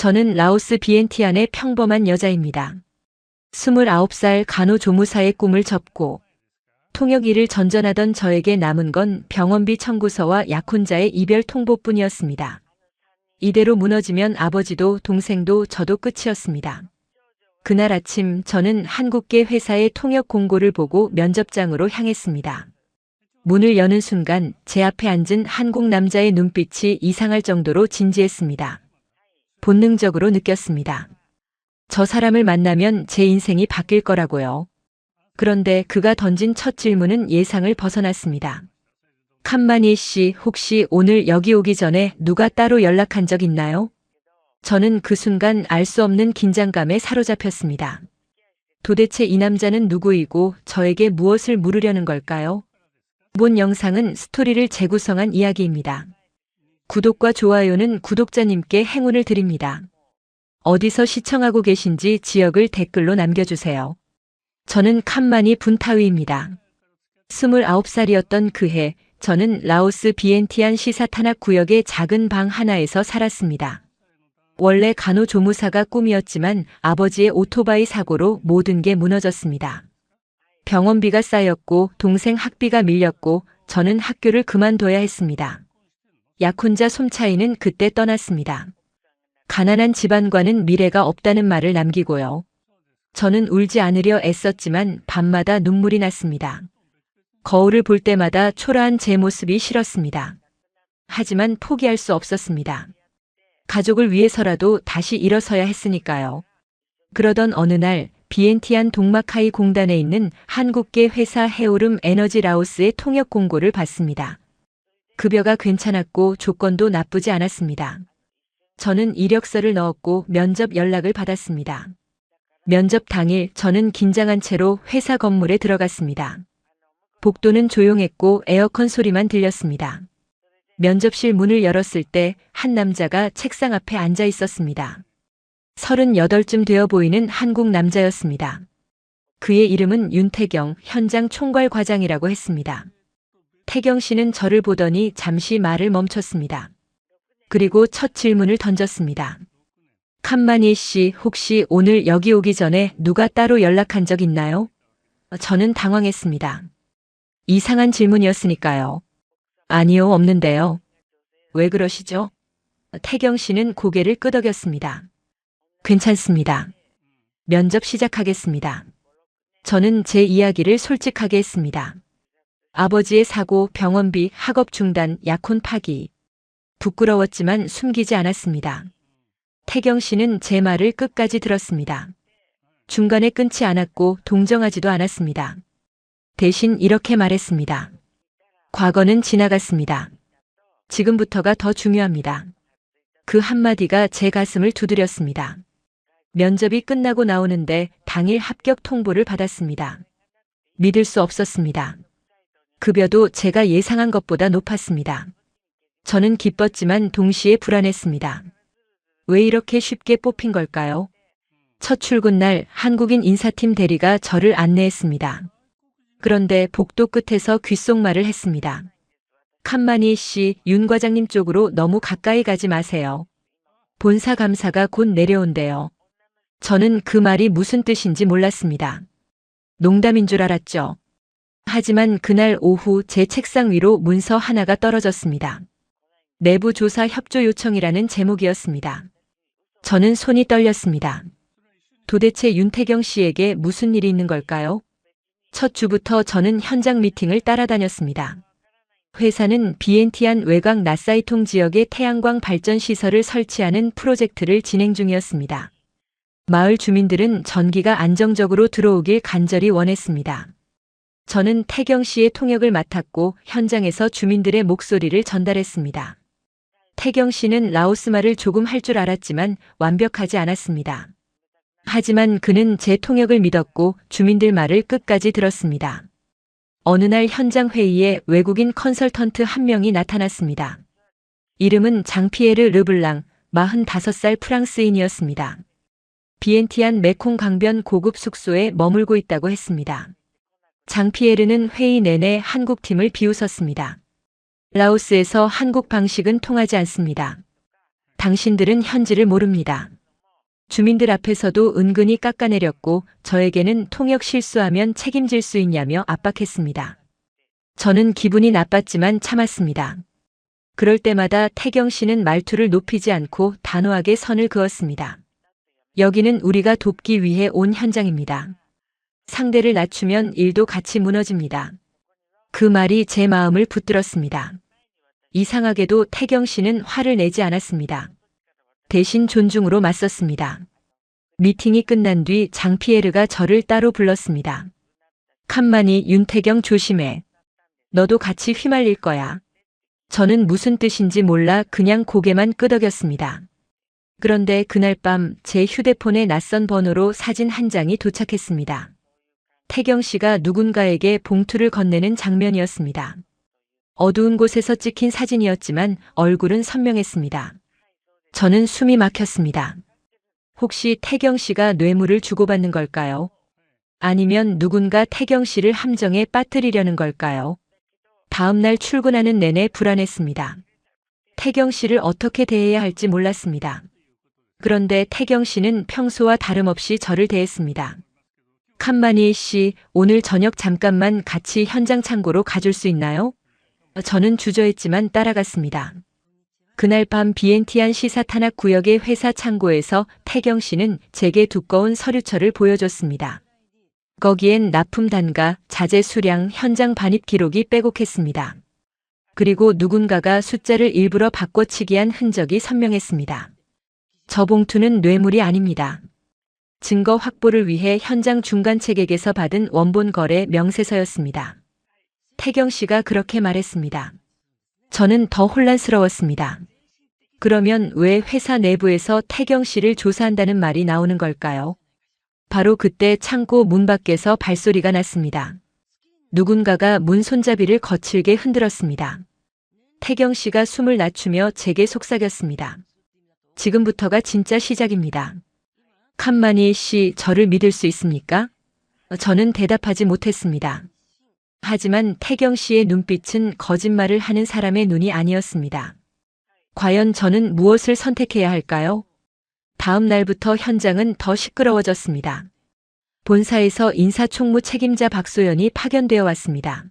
저는 라오스 비엔티안의 평범한 여자입니다. 29살 간호조무사의 꿈을 접고 통역 일을 전전하던 저에게 남은 건 병원비 청구서와 약혼자의 이별 통보뿐이었습니다. 이대로 무너지면 아버지도 동생도 저도 끝이었습니다. 그날 아침 저는 한국계 회사의 통역 공고를 보고 면접장으로 향했습니다. 문을 여는 순간 제 앞에 앉은 한국 남자의 눈빛이 이상할 정도로 진지했습니다. 본능적으로 느꼈습니다. 저 사람을 만나면 제 인생이 바뀔 거라고요. 그런데 그가 던진 첫 질문은 예상을 벗어났습니다. 칸마니 씨, 혹시 오늘 여기 오기 전에 누가 따로 연락한 적 있나요? 저는 그 순간 알 수 없는 긴장감에 사로잡혔습니다. 도대체 이 남자는 누구이고 저에게 무엇을 물으려는 걸까요? 본 영상은 스토리를 재구성한 이야기입니다. 구독과 좋아요는 구독자님께 행운을 드립니다. 어디서 시청하고 계신지 지역을 댓글로 남겨주세요. 저는 칸마니 분타위입니다. 29살이었던 그해 저는 라오스 비엔티안 시사탄압 구역의 작은 방 하나에서 살았습니다. 원래 간호조무사가 꿈이었지만 아버지의 오토바이 사고로 모든 게 무너졌습니다. 병원비가 쌓였고 동생 학비가 밀렸고 저는 학교를 그만둬야 했습니다. 약혼자 솜차이는 그때 떠났습니다. 가난한 집안과는 미래가 없다는 말을 남기고요. 저는 울지 않으려 애썼지만 밤마다 눈물이 났습니다. 거울을 볼 때마다 초라한 제 모습이 싫었습니다. 하지만 포기할 수 없었습니다. 가족을 위해서라도 다시 일어서야 했으니까요. 그러던 어느 날 비엔티안 동마카이 공단에 있는 한국계 회사 해오름 에너지 라오스의 통역 공고를 봤습니다. 급여가 괜찮았고 조건도 나쁘지 않았습니다. 저는 이력서를 넣었고 면접 연락을 받았습니다. 면접 당일 저는 긴장한 채로 회사 건물에 들어갔습니다. 복도는 조용했고 에어컨 소리만 들렸습니다. 면접실 문을 열었을 때 한 남자가 책상 앞에 앉아 있었습니다. 38쯤 되어 보이는 한국 남자였습니다. 그의 이름은 윤태경 현장 총괄 과장이라고 했습니다. 태경 씨는 저를 보더니 잠시 말을 멈췄습니다. 그리고 첫 질문을 던졌습니다. 칸마니 씨, 혹시 오늘 여기 오기 전에 누가 따로 연락한 적 있나요? 저는 당황했습니다. 이상한 질문이었으니까요. 아니요, 없는데요. 왜 그러시죠? 태경 씨는 고개를 끄덕였습니다. 괜찮습니다. 면접 시작하겠습니다. 저는 제 이야기를 솔직하게 했습니다. 아버지의 사고, 병원비, 학업 중단, 약혼 파기. 부끄러웠지만 숨기지 않았습니다. 태경 씨는 제 말을 끝까지 들었습니다. 중간에 끊지 않았고 동정하지도 않았습니다. 대신 이렇게 말했습니다. 과거는 지나갔습니다. 지금부터가 더 중요합니다. 그 한마디가 제 가슴을 두드렸습니다. 면접이 끝나고 나오는데 당일 합격 통보를 받았습니다. 믿을 수 없었습니다. 급여도 제가 예상한 것보다 높았습니다. 저는 기뻤지만 동시에 불안했습니다. 왜 이렇게 쉽게 뽑힌 걸까요? 첫 출근 날 한국인 인사팀 대리가 저를 안내했습니다. 그런데 복도 끝에서 귓속말을 했습니다. 칸마니 씨, 윤 과장님 쪽으로 너무 가까이 가지 마세요. 본사 감사가 곧 내려온대요. 저는 그 말이 무슨 뜻인지 몰랐습니다. 농담인 줄 알았죠. 하지만 그날 오후 제 책상 위로 문서 하나가 떨어졌습니다. 내부 조사 협조 요청이라는 제목이었습니다. 저는 손이 떨렸습니다. 도대체 윤태경 씨에게 무슨 일이 있는 걸까요? 첫 주부터 저는 현장 미팅을 따라다녔습니다. 회사는 비엔티안 외곽 나사이통 지역에 태양광 발전 시설을 설치하는 프로젝트를 진행 중이었습니다. 마을 주민들은 전기가 안정적으로 들어오길 간절히 원했습니다. 저는 태경 씨의 통역을 맡았고 현장에서 주민들의 목소리를 전달했습니다. 태경 씨는 라오스말을 조금 할 줄 알았지만 완벽하지 않았습니다. 하지만 그는 제 통역을 믿었고 주민들 말을 끝까지 들었습니다. 어느 날 현장 회의에 외국인 컨설턴트 한 명이 나타났습니다. 이름은 장피에르 르블랑, 45살 프랑스인이었습니다. 비엔티안 메콩 강변 고급 숙소에 머물고 있다고 했습니다. 장피에르는 회의 내내 한국팀을 비웃었습니다. 라오스에서 한국 방식은 통하지 않습니다. 당신들은 현지를 모릅니다. 주민들 앞에서도 은근히 깎아내렸고 저에게는 통역 실수하면 책임질 수 있냐며 압박했습니다. 저는 기분이 나빴지만 참았습니다. 그럴 때마다 태경 씨는 말투를 높이지 않고 단호하게 선을 그었습니다. 여기는 우리가 돕기 위해 온 현장입니다. 상대를 낮추면 일도 같이 무너집니다. 그 말이 제 마음을 붙들었습니다. 이상하게도 태경 씨는 화를 내지 않았습니다. 대신 존중으로 맞섰습니다. 미팅이 끝난 뒤 장피에르가 저를 따로 불렀습니다. 칸만이 윤태경 조심해. 너도 같이 휘말릴 거야. 저는 무슨 뜻인지 몰라 그냥 고개만 끄덕였습니다. 그런데 그날 밤 제 휴대폰에 낯선 번호로 사진 한 장이 도착했습니다. 태경 씨가 누군가에게 봉투를 건네는 장면이었습니다. 어두운 곳에서 찍힌 사진이었지만 얼굴은 선명했습니다. 저는 숨이 막혔습니다. 혹시 태경 씨가 뇌물을 주고받는 걸까요? 아니면 누군가 태경 씨를 함정에 빠뜨리려는 걸까요? 다음 날 출근하는 내내 불안했습니다. 태경 씨를 어떻게 대해야 할지 몰랐습니다. 그런데 태경 씨는 평소와 다름없이 저를 대했습니다. 칸마니 씨, 오늘 저녁 잠깐만 같이 현장 창고로 가줄 수 있나요? 저는 주저했지만 따라갔습니다. 그날 밤 비엔티안 시사 탄압 구역의 회사 창고에서 태경 씨는 제게 두꺼운 서류철을 보여줬습니다. 거기엔 납품 단가, 자재 수량, 현장 반입 기록이 빼곡했습니다. 그리고 누군가가 숫자를 일부러 바꿔치기한 흔적이 선명했습니다. 저 봉투는 뇌물이 아닙니다. 증거 확보를 위해 현장 중간 책에게서 받은 원본 거래 명세서였습니다. 태경 씨가 그렇게 말했습니다. 저는 더 혼란스러웠습니다. 그러면 왜 회사 내부에서 태경 씨를 조사한다는 말이 나오는 걸까요? 바로 그때 창고 문 밖에서 발소리가 났습니다. 누군가가 문 손잡이를 거칠게 흔들었습니다. 태경 씨가 숨을 낮추며 제게 속삭였습니다. 지금부터가 진짜 시작입니다. 칸마니 씨, 저를 믿을 수 있습니까? 저는 대답하지 못했습니다. 하지만 태경 씨의 눈빛은 거짓말을 하는 사람의 눈이 아니었습니다. 과연 저는 무엇을 선택해야 할까요? 다음 날부터 현장은 더 시끄러워졌습니다. 본사에서 인사총무 책임자 박소연이 파견되어 왔습니다.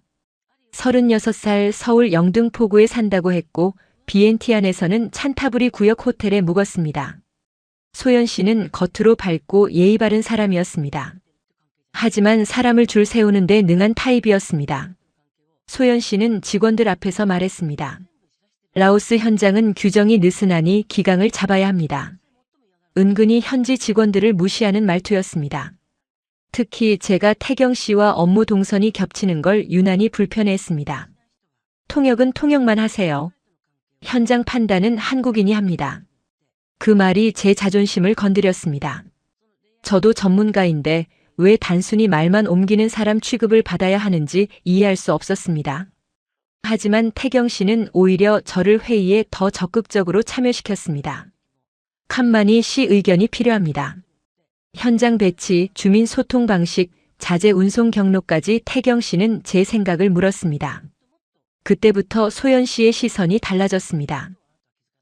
36살 서울 영등포구에 산다고 했고 비엔티안에서는 찬타브리 구역 호텔에 묵었습니다. 소연 씨는 겉으로 밝고 예의 바른 사람이었습니다. 하지만 사람을 줄 세우는데 능한 타입이었습니다. 소연 씨는 직원들 앞에서 말했습니다. 라오스 현장은 규정이 느슨하니 기강을 잡아야 합니다. 은근히 현지 직원들을 무시하는 말투였습니다. 특히 제가 태경 씨와 업무 동선이 겹치는 걸 유난히 불편해했습니다. 통역은 통역만 하세요. 현장 판단은 한국인이 합니다. 그 말이 제 자존심을 건드렸습니다. 저도 전문가인데 왜 단순히 말만 옮기는 사람 취급을 받아야 하는지 이해할 수 없었습니다. 하지만 태경 씨는 오히려 저를 회의에 더 적극적으로 참여시켰습니다. 칸마니 씨 의견이 필요합니다. 현장 배치, 주민 소통 방식, 자재 운송 경로까지 태경 씨는 제 생각을 물었습니다. 그때부터 소연 씨의 시선이 달라졌습니다.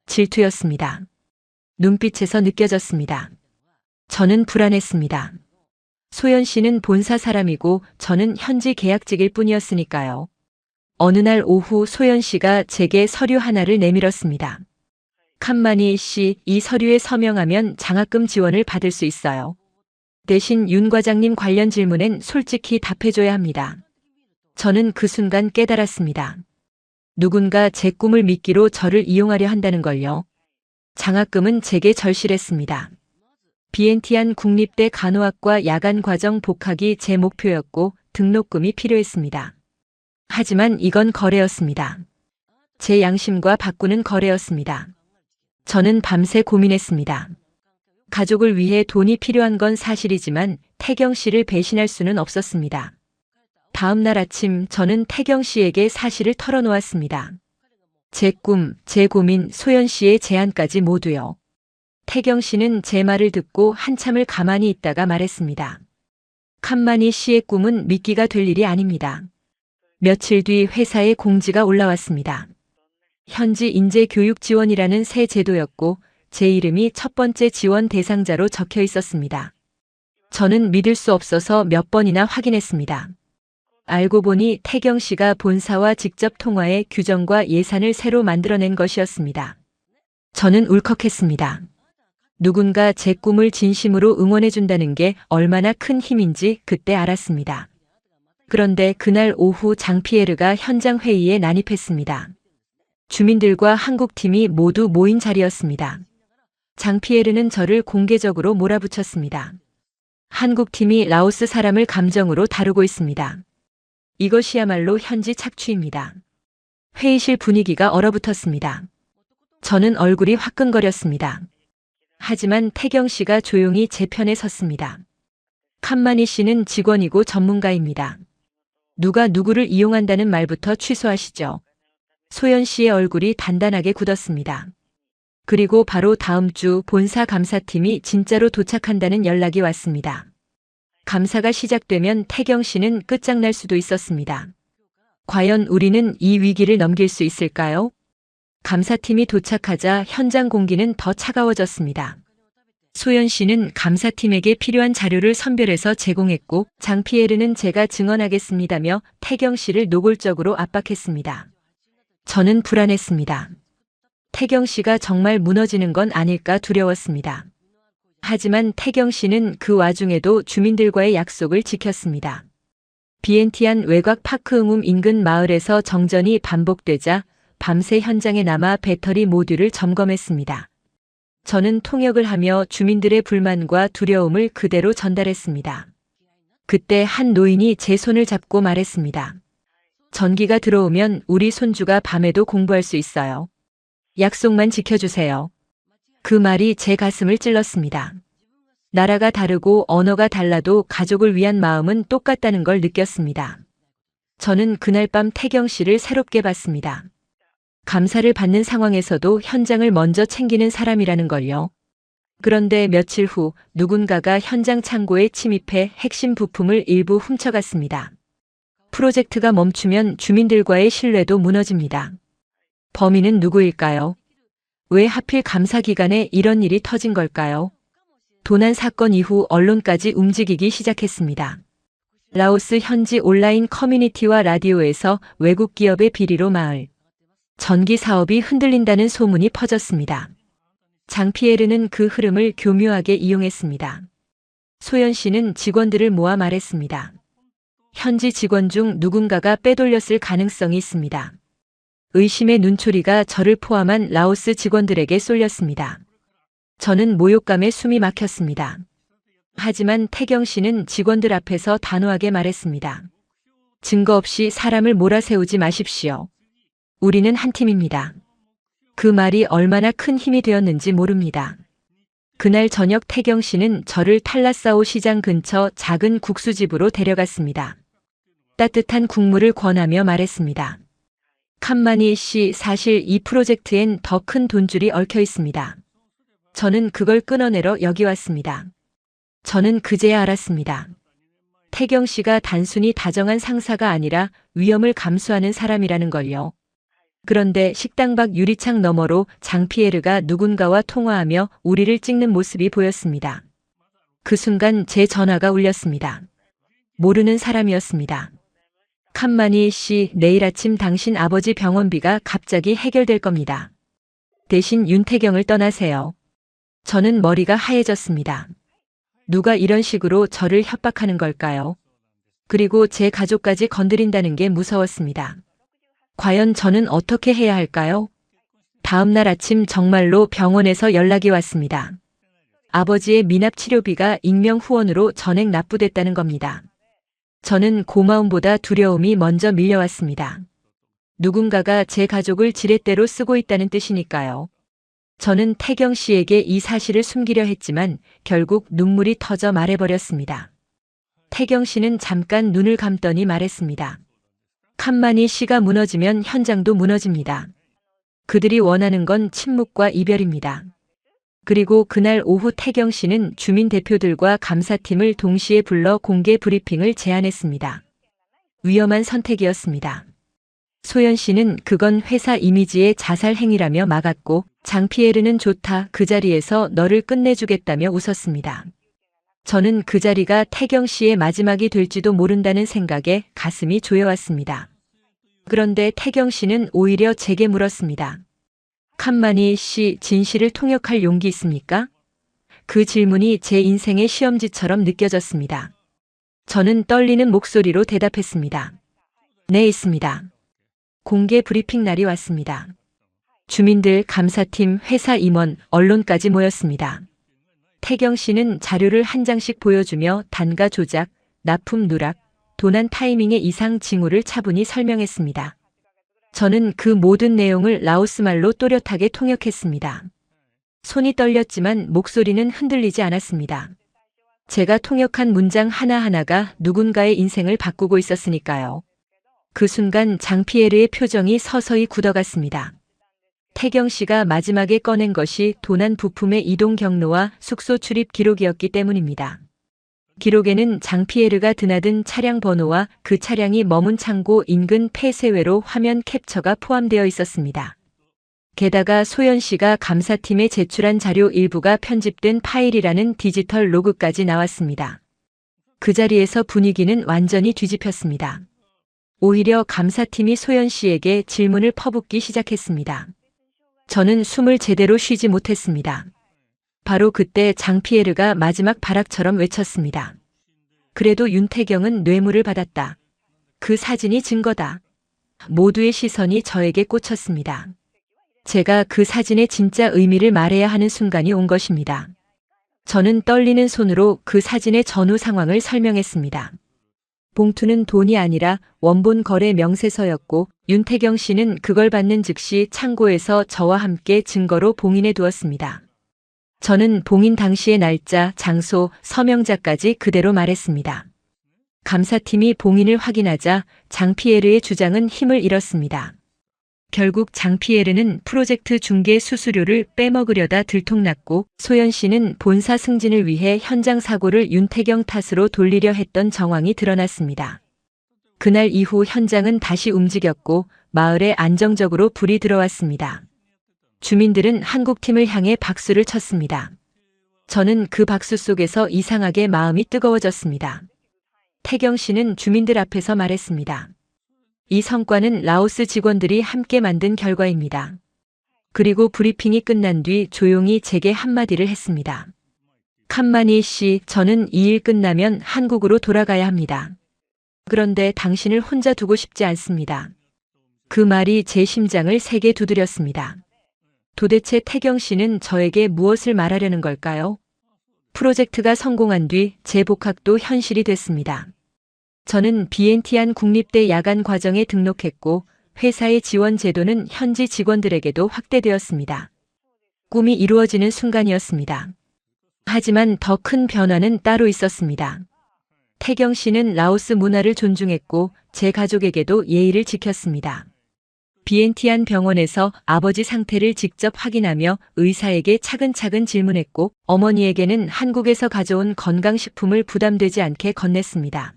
질투였습니다. 눈빛에서 느껴졌습니다. 저는 불안했습니다. 소연 씨는 본사 사람이고 저는 현지 계약직일 뿐이었으니까요. 어느 날 오후 소연 씨가 제게 서류 하나를 내밀었습니다. 칸마니 씨, 이 서류에 서명하면 장학금 지원을 받을 수 있어요. 대신 윤 과장님 관련 질문엔 솔직히 답해줘야 합니다. 저는 그 순간 깨달았습니다. 누군가 제 꿈을 미끼로 저를 이용하려 한다는 걸요. 장학금은 제게 절실했습니다. 비엔티안 국립대 간호학과 야간 과정 복학이 제 목표였고 등록금이 필요했습니다. 하지만 이건 거래였습니다. 제 양심과 바꾸는 거래였습니다. 저는 밤새 고민했습니다. 가족을 위해 돈이 필요한 건 사실이지만 태경 씨를 배신할 수는 없었습니다. 다음 날 아침 저는 태경 씨에게 사실을 털어놓았습니다. 제 꿈, 제 고민, 소연 씨의 제안까지 모두요. 태경 씨는 제 말을 듣고 한참을 가만히 있다가 말했습니다. 칸마니 씨의 꿈은 미끼가 될 일이 아닙니다. 며칠 뒤 회사에 공지가 올라왔습니다. 현지 인재 교육 지원이라는 새 제도였고 제 이름이 첫 번째 지원 대상자로 적혀 있었습니다. 저는 믿을 수 없어서 몇 번이나 확인했습니다. 알고 보니 태경 씨가 본사와 직접 통화해 규정과 예산을 새로 만들어낸 것이었습니다. 저는 울컥했습니다. 누군가 제 꿈을 진심으로 응원해준다는 게 얼마나 큰 힘인지 그때 알았습니다. 그런데 그날 오후 장피에르가 현장 회의에 난입했습니다. 주민들과 한국팀이 모두 모인 자리였습니다. 장피에르는 저를 공개적으로 몰아붙였습니다. 한국팀이 라오스 사람을 감정으로 다루고 있습니다. 이것이야말로 현지 착취입니다. 회의실 분위기가 얼어붙었습니다. 저는 얼굴이 화끈거렸습니다. 하지만 태경 씨가 조용히 제 편에 섰습니다. 칸마니 씨는 직원이고 전문가입니다. 누가 누구를 이용한다는 말부터 취소하시죠. 소연 씨의 얼굴이 단단하게 굳었습니다. 그리고 바로 다음 주 본사 감사팀이 진짜로 도착한다는 연락이 왔습니다. 감사가 시작되면 태경 씨는 끝장날 수도 있었습니다. 과연 우리는 이 위기를 넘길 수 있을까요? 감사팀이 도착하자 현장 공기는 더 차가워졌습니다. 소연 씨는 감사팀에게 필요한 자료를 선별해서 제공했고 장피에르는 제가 증언하겠습니다며 태경 씨를 노골적으로 압박했습니다. 저는 불안했습니다. 태경 씨가 정말 무너지는 건 아닐까 두려웠습니다. 하지만 태경 씨는 그 와중에도 주민들과의 약속을 지켰습니다. 비엔티안 외곽 파크응움 인근 마을에서 정전이 반복되자 밤새 현장에 남아 배터리 모듈을 점검했습니다. 저는 통역을 하며 주민들의 불만과 두려움을 그대로 전달했습니다. 그때 한 노인이 제 손을 잡고 말했습니다. 전기가 들어오면 우리 손주가 밤에도 공부할 수 있어요. 약속만 지켜주세요. 그 말이 제 가슴을 찔렀습니다. 나라가 다르고 언어가 달라도 가족을 위한 마음은 똑같다는 걸 느꼈습니다. 저는 그날 밤 태경 씨를 새롭게 봤습니다. 감사를 받는 상황에서도 현장을 먼저 챙기는 사람이라는 걸요. 그런데 며칠 후 누군가가 현장 창고에 침입해 핵심 부품을 일부 훔쳐갔습니다. 프로젝트가 멈추면 주민들과의 신뢰도 무너집니다. 범인은 누구일까요? 왜 하필 감사 기간에 이런 일이 터진 걸까요? 도난 사건 이후 언론까지 움직이기 시작했습니다. 라오스 현지 온라인 커뮤니티와 라디오에서 외국 기업의 비리로 마을 전기 사업이 흔들린다는 소문이 퍼졌습니다. 장피에르는 그 흐름을 교묘하게 이용했습니다. 소연 씨는 직원들을 모아 말했습니다. 현지 직원 중 누군가가 빼돌렸을 가능성이 있습니다. 의심의 눈초리가 저를 포함한 라오스 직원들에게 쏠렸습니다. 저는 모욕감에 숨이 막혔습니다. 하지만 태경 씨는 직원들 앞에서 단호하게 말했습니다. 증거 없이 사람을 몰아세우지 마십시오. 우리는 한 팀입니다. 그 말이 얼마나 큰 힘이 되었는지 모릅니다. 그날 저녁 태경 씨는 저를 탈라사오 시장 근처 작은 국수집으로 데려갔습니다. 따뜻한 국물을 권하며 말했습니다. 칸마니 씨, 사실 이 프로젝트엔 더 큰 돈줄이 얽혀 있습니다. 저는 그걸 끊어내러 여기 왔습니다. 저는 그제야 알았습니다. 태경 씨가 단순히 다정한 상사가 아니라 위험을 감수하는 사람이라는 걸요. 그런데 식당 밖 유리창 너머로 장피에르가 누군가와 통화하며 우리를 찍는 모습이 보였습니다. 그 순간 제 전화가 울렸습니다. 모르는 사람이었습니다. 칸마니 씨, 내일 아침 당신 아버지 병원비가 갑자기 해결될 겁니다. 대신 윤태경을 떠나세요. 저는 머리가 하얘졌습니다. 누가 이런 식으로 저를 협박하는 걸까요? 그리고 제 가족까지 건드린다는 게 무서웠습니다. 과연 저는 어떻게 해야 할까요? 다음 날 아침 정말로 병원에서 연락이 왔습니다. 아버지의 미납 치료비가 익명 후원으로 전액 납부됐다는 겁니다. 저는 고마움보다 두려움이 먼저 밀려왔습니다. 누군가가 제 가족을 지렛대로 쓰고 있다는 뜻이니까요. 저는 태경 씨에게 이 사실을 숨기려 했지만 결국 눈물이 터져 말해버렸습니다. 태경 씨는 잠깐 눈을 감더니 말했습니다. 칸마니 씨가 무너지면 현장도 무너집니다. 그들이 원하는 건 침묵과 이별입니다. 그리고 그날 오후 태경 씨는 주민 대표들과 감사팀을 동시에 불러 공개 브리핑을 제안했습니다. 위험한 선택이었습니다. 소연 씨는 그건 회사 이미지의 자살 행위라며 막았고 장피에르는 좋다. 그 자리에서 너를 끝내주겠다며 웃었습니다. 저는 그 자리가 태경 씨의 마지막이 될지도 모른다는 생각에 가슴이 조여왔습니다. 그런데 태경 씨는 오히려 제게 물었습니다. 칸마니 씨, 진실을 통역할 용기 있습니까? 그 질문이 제 인생의 시험지처럼 느껴졌습니다. 저는 떨리는 목소리로 대답했습니다. 네, 있습니다. 공개 브리핑 날이 왔습니다. 주민들, 감사팀, 회사 임원, 언론까지 모였습니다. 태경 씨는 자료를 한 장씩 보여주며 단가 조작, 납품 누락, 도난 타이밍의 이상 징후를 차분히 설명했습니다. 저는 그 모든 내용을 라오스 말로 또렷하게 통역했습니다. 손이 떨렸지만 목소리는 흔들리지 않았습니다. 제가 통역한 문장 하나하나가 누군가의 인생을 바꾸고 있었으니까요. 그 순간 장피에르의 표정이 서서히 굳어갔습니다. 태경 씨가 마지막에 꺼낸 것이 도난 부품의 이동 경로와 숙소 출입 기록이었기 때문입니다. 기록에는 장피에르가 드나든 차량 번호와 그 차량이 머문 창고 인근 폐쇄회로 화면 캡처가 포함되어 있었습니다. 게다가 소연 씨가 감사팀에 제출한 자료 일부가 편집된 파일이라는 디지털 로그까지 나왔습니다. 그 자리에서 분위기는 완전히 뒤집혔습니다. 오히려 감사팀이 소연 씨에게 질문을 퍼붓기 시작했습니다. 저는 숨을 제대로 쉬지 못했습니다. 바로 그때 장피에르가 마지막 발악처럼 외쳤습니다. 그래도 윤태경은 뇌물을 받았다. 그 사진이 증거다. 모두의 시선이 저에게 꽂혔습니다. 제가 그 사진의 진짜 의미를 말해야 하는 순간이 온 것입니다. 저는 떨리는 손으로 그 사진의 전후 상황을 설명했습니다. 봉투는 돈이 아니라 원본 거래 명세서였고 윤태경 씨는 그걸 받는 즉시 창고에서 저와 함께 증거로 봉인해 두었습니다. 저는 봉인 당시의 날짜, 장소, 서명자까지 그대로 말했습니다. 감사팀이 봉인을 확인하자 장피에르의 주장은 힘을 잃었습니다. 결국 장피에르는 프로젝트 중개 수수료를 빼먹으려다 들통났고 소연 씨는 본사 승진을 위해 현장 사고를 윤태경 탓으로 돌리려 했던 정황이 드러났습니다. 그날 이후 현장은 다시 움직였고 마을에 안정적으로 불이 들어왔습니다. 주민들은 한국팀을 향해 박수를 쳤습니다. 저는 그 박수 속에서 이상하게 마음이 뜨거워졌습니다. 태경 씨는 주민들 앞에서 말했습니다. 이 성과는 라오스 직원들이 함께 만든 결과입니다. 그리고 브리핑이 끝난 뒤 조용히 제게 한마디를 했습니다. 칸마니 씨, 저는 이 일 끝나면 한국으로 돌아가야 합니다. 그런데 당신을 혼자 두고 싶지 않습니다. 그 말이 제 심장을 세게 두드렸습니다. 도대체 태경 씨는 저에게 무엇을 말하려는 걸까요? 프로젝트가 성공한 뒤 제 복학도 현실이 됐습니다. 저는 비엔티안 국립대 야간 과정에 등록했고 회사의 지원 제도는 현지 직원들에게도 확대되었습니다. 꿈이 이루어지는 순간이었습니다. 하지만 더 큰 변화는 따로 있었습니다. 태경 씨는 라오스 문화를 존중했고 제 가족에게도 예의를 지켰습니다. 비엔티안 병원에서 아버지 상태를 직접 확인하며 의사에게 차근차근 질문했고 어머니에게는 한국에서 가져온 건강식품을 부담되지 않게 건넸습니다.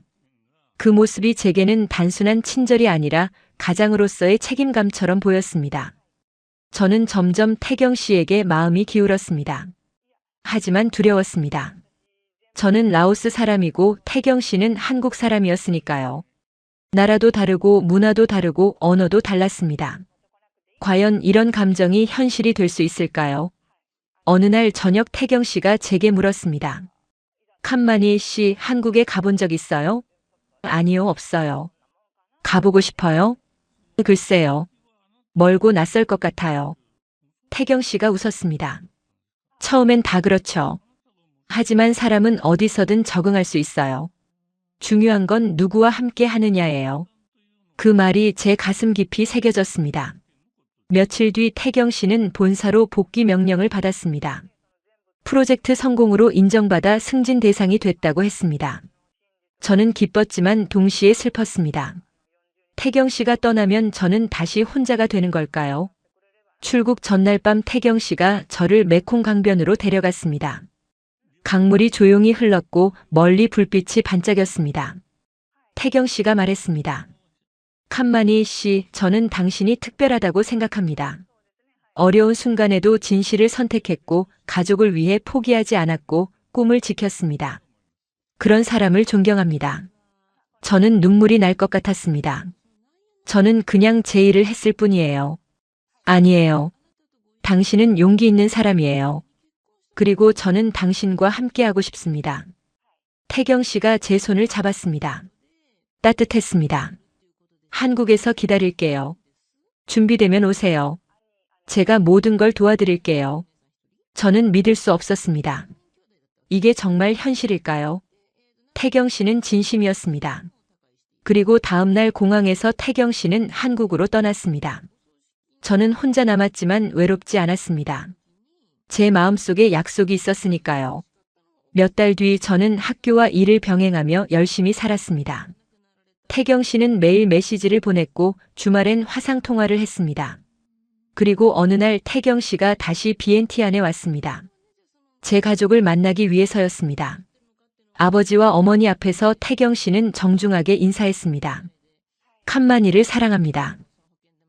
그 모습이 제게는 단순한 친절이 아니라 가장으로서의 책임감처럼 보였습니다. 저는 점점 태경 씨에게 마음이 기울었습니다. 하지만 두려웠습니다. 저는 라오스 사람이고 태경 씨는 한국 사람이었으니까요. 나라도 다르고 문화도 다르고 언어도 달랐습니다. 과연 이런 감정이 현실이 될 수 있을까요? 어느 날 저녁 태경 씨가 제게 물었습니다. 칸마니 씨, 한국에 가본 적 있어요? 아니요, 없어요. 가보고 싶어요? 글쎄요. 멀고 낯설 것 같아요. 태경 씨가 웃었습니다. 처음엔 다 그렇죠. 하지만 사람은 어디서든 적응할 수 있어요. 중요한 건 누구와 함께 하느냐예요. 그 말이 제 가슴 깊이 새겨졌습니다. 며칠 뒤 태경 씨는 본사로 복귀 명령을 받았습니다. 프로젝트 성공으로 인정받아 승진 대상이 됐다고 했습니다. 저는 기뻤지만 동시에 슬펐습니다. 태경 씨가 떠나면 저는 다시 혼자가 되는 걸까요? 출국 전날 밤 태경 씨가 저를 메콩강변으로 데려갔습니다. 강물이 조용히 흘렀고 멀리 불빛이 반짝였습니다. 태경 씨가 말했습니다. 칸마니 씨, 저는 당신이 특별하다고 생각합니다. 어려운 순간에도 진실을 선택했고 가족을 위해 포기하지 않았고 꿈을 지켰습니다. 그런 사람을 존경합니다. 저는 눈물이 날 것 같았습니다. 저는 그냥 제 일을 했을 뿐이에요. 아니에요. 당신은 용기 있는 사람이에요. 그리고 저는 당신과 함께하고 싶습니다. 태경 씨가 제 손을 잡았습니다. 따뜻했습니다. 한국에서 기다릴게요. 준비되면 오세요. 제가 모든 걸 도와드릴게요. 저는 믿을 수 없었습니다. 이게 정말 현실일까요? 태경 씨는 진심이었습니다. 그리고 다음 날 공항에서 태경 씨는 한국으로 떠났습니다. 저는 혼자 남았지만 외롭지 않았습니다. 제 마음속에 약속이 있었으니까요. 몇 달 뒤 저는 학교와 일을 병행하며 열심히 살았습니다. 태경 씨는 매일 메시지를 보냈고 주말엔 화상 통화를 했습니다. 그리고 어느 날 태경 씨가 다시 비엔티안에 왔습니다. 제 가족을 만나기 위해서였습니다. 아버지와 어머니 앞에서 태경 씨는 정중하게 인사했습니다. 칸마니를 사랑합니다.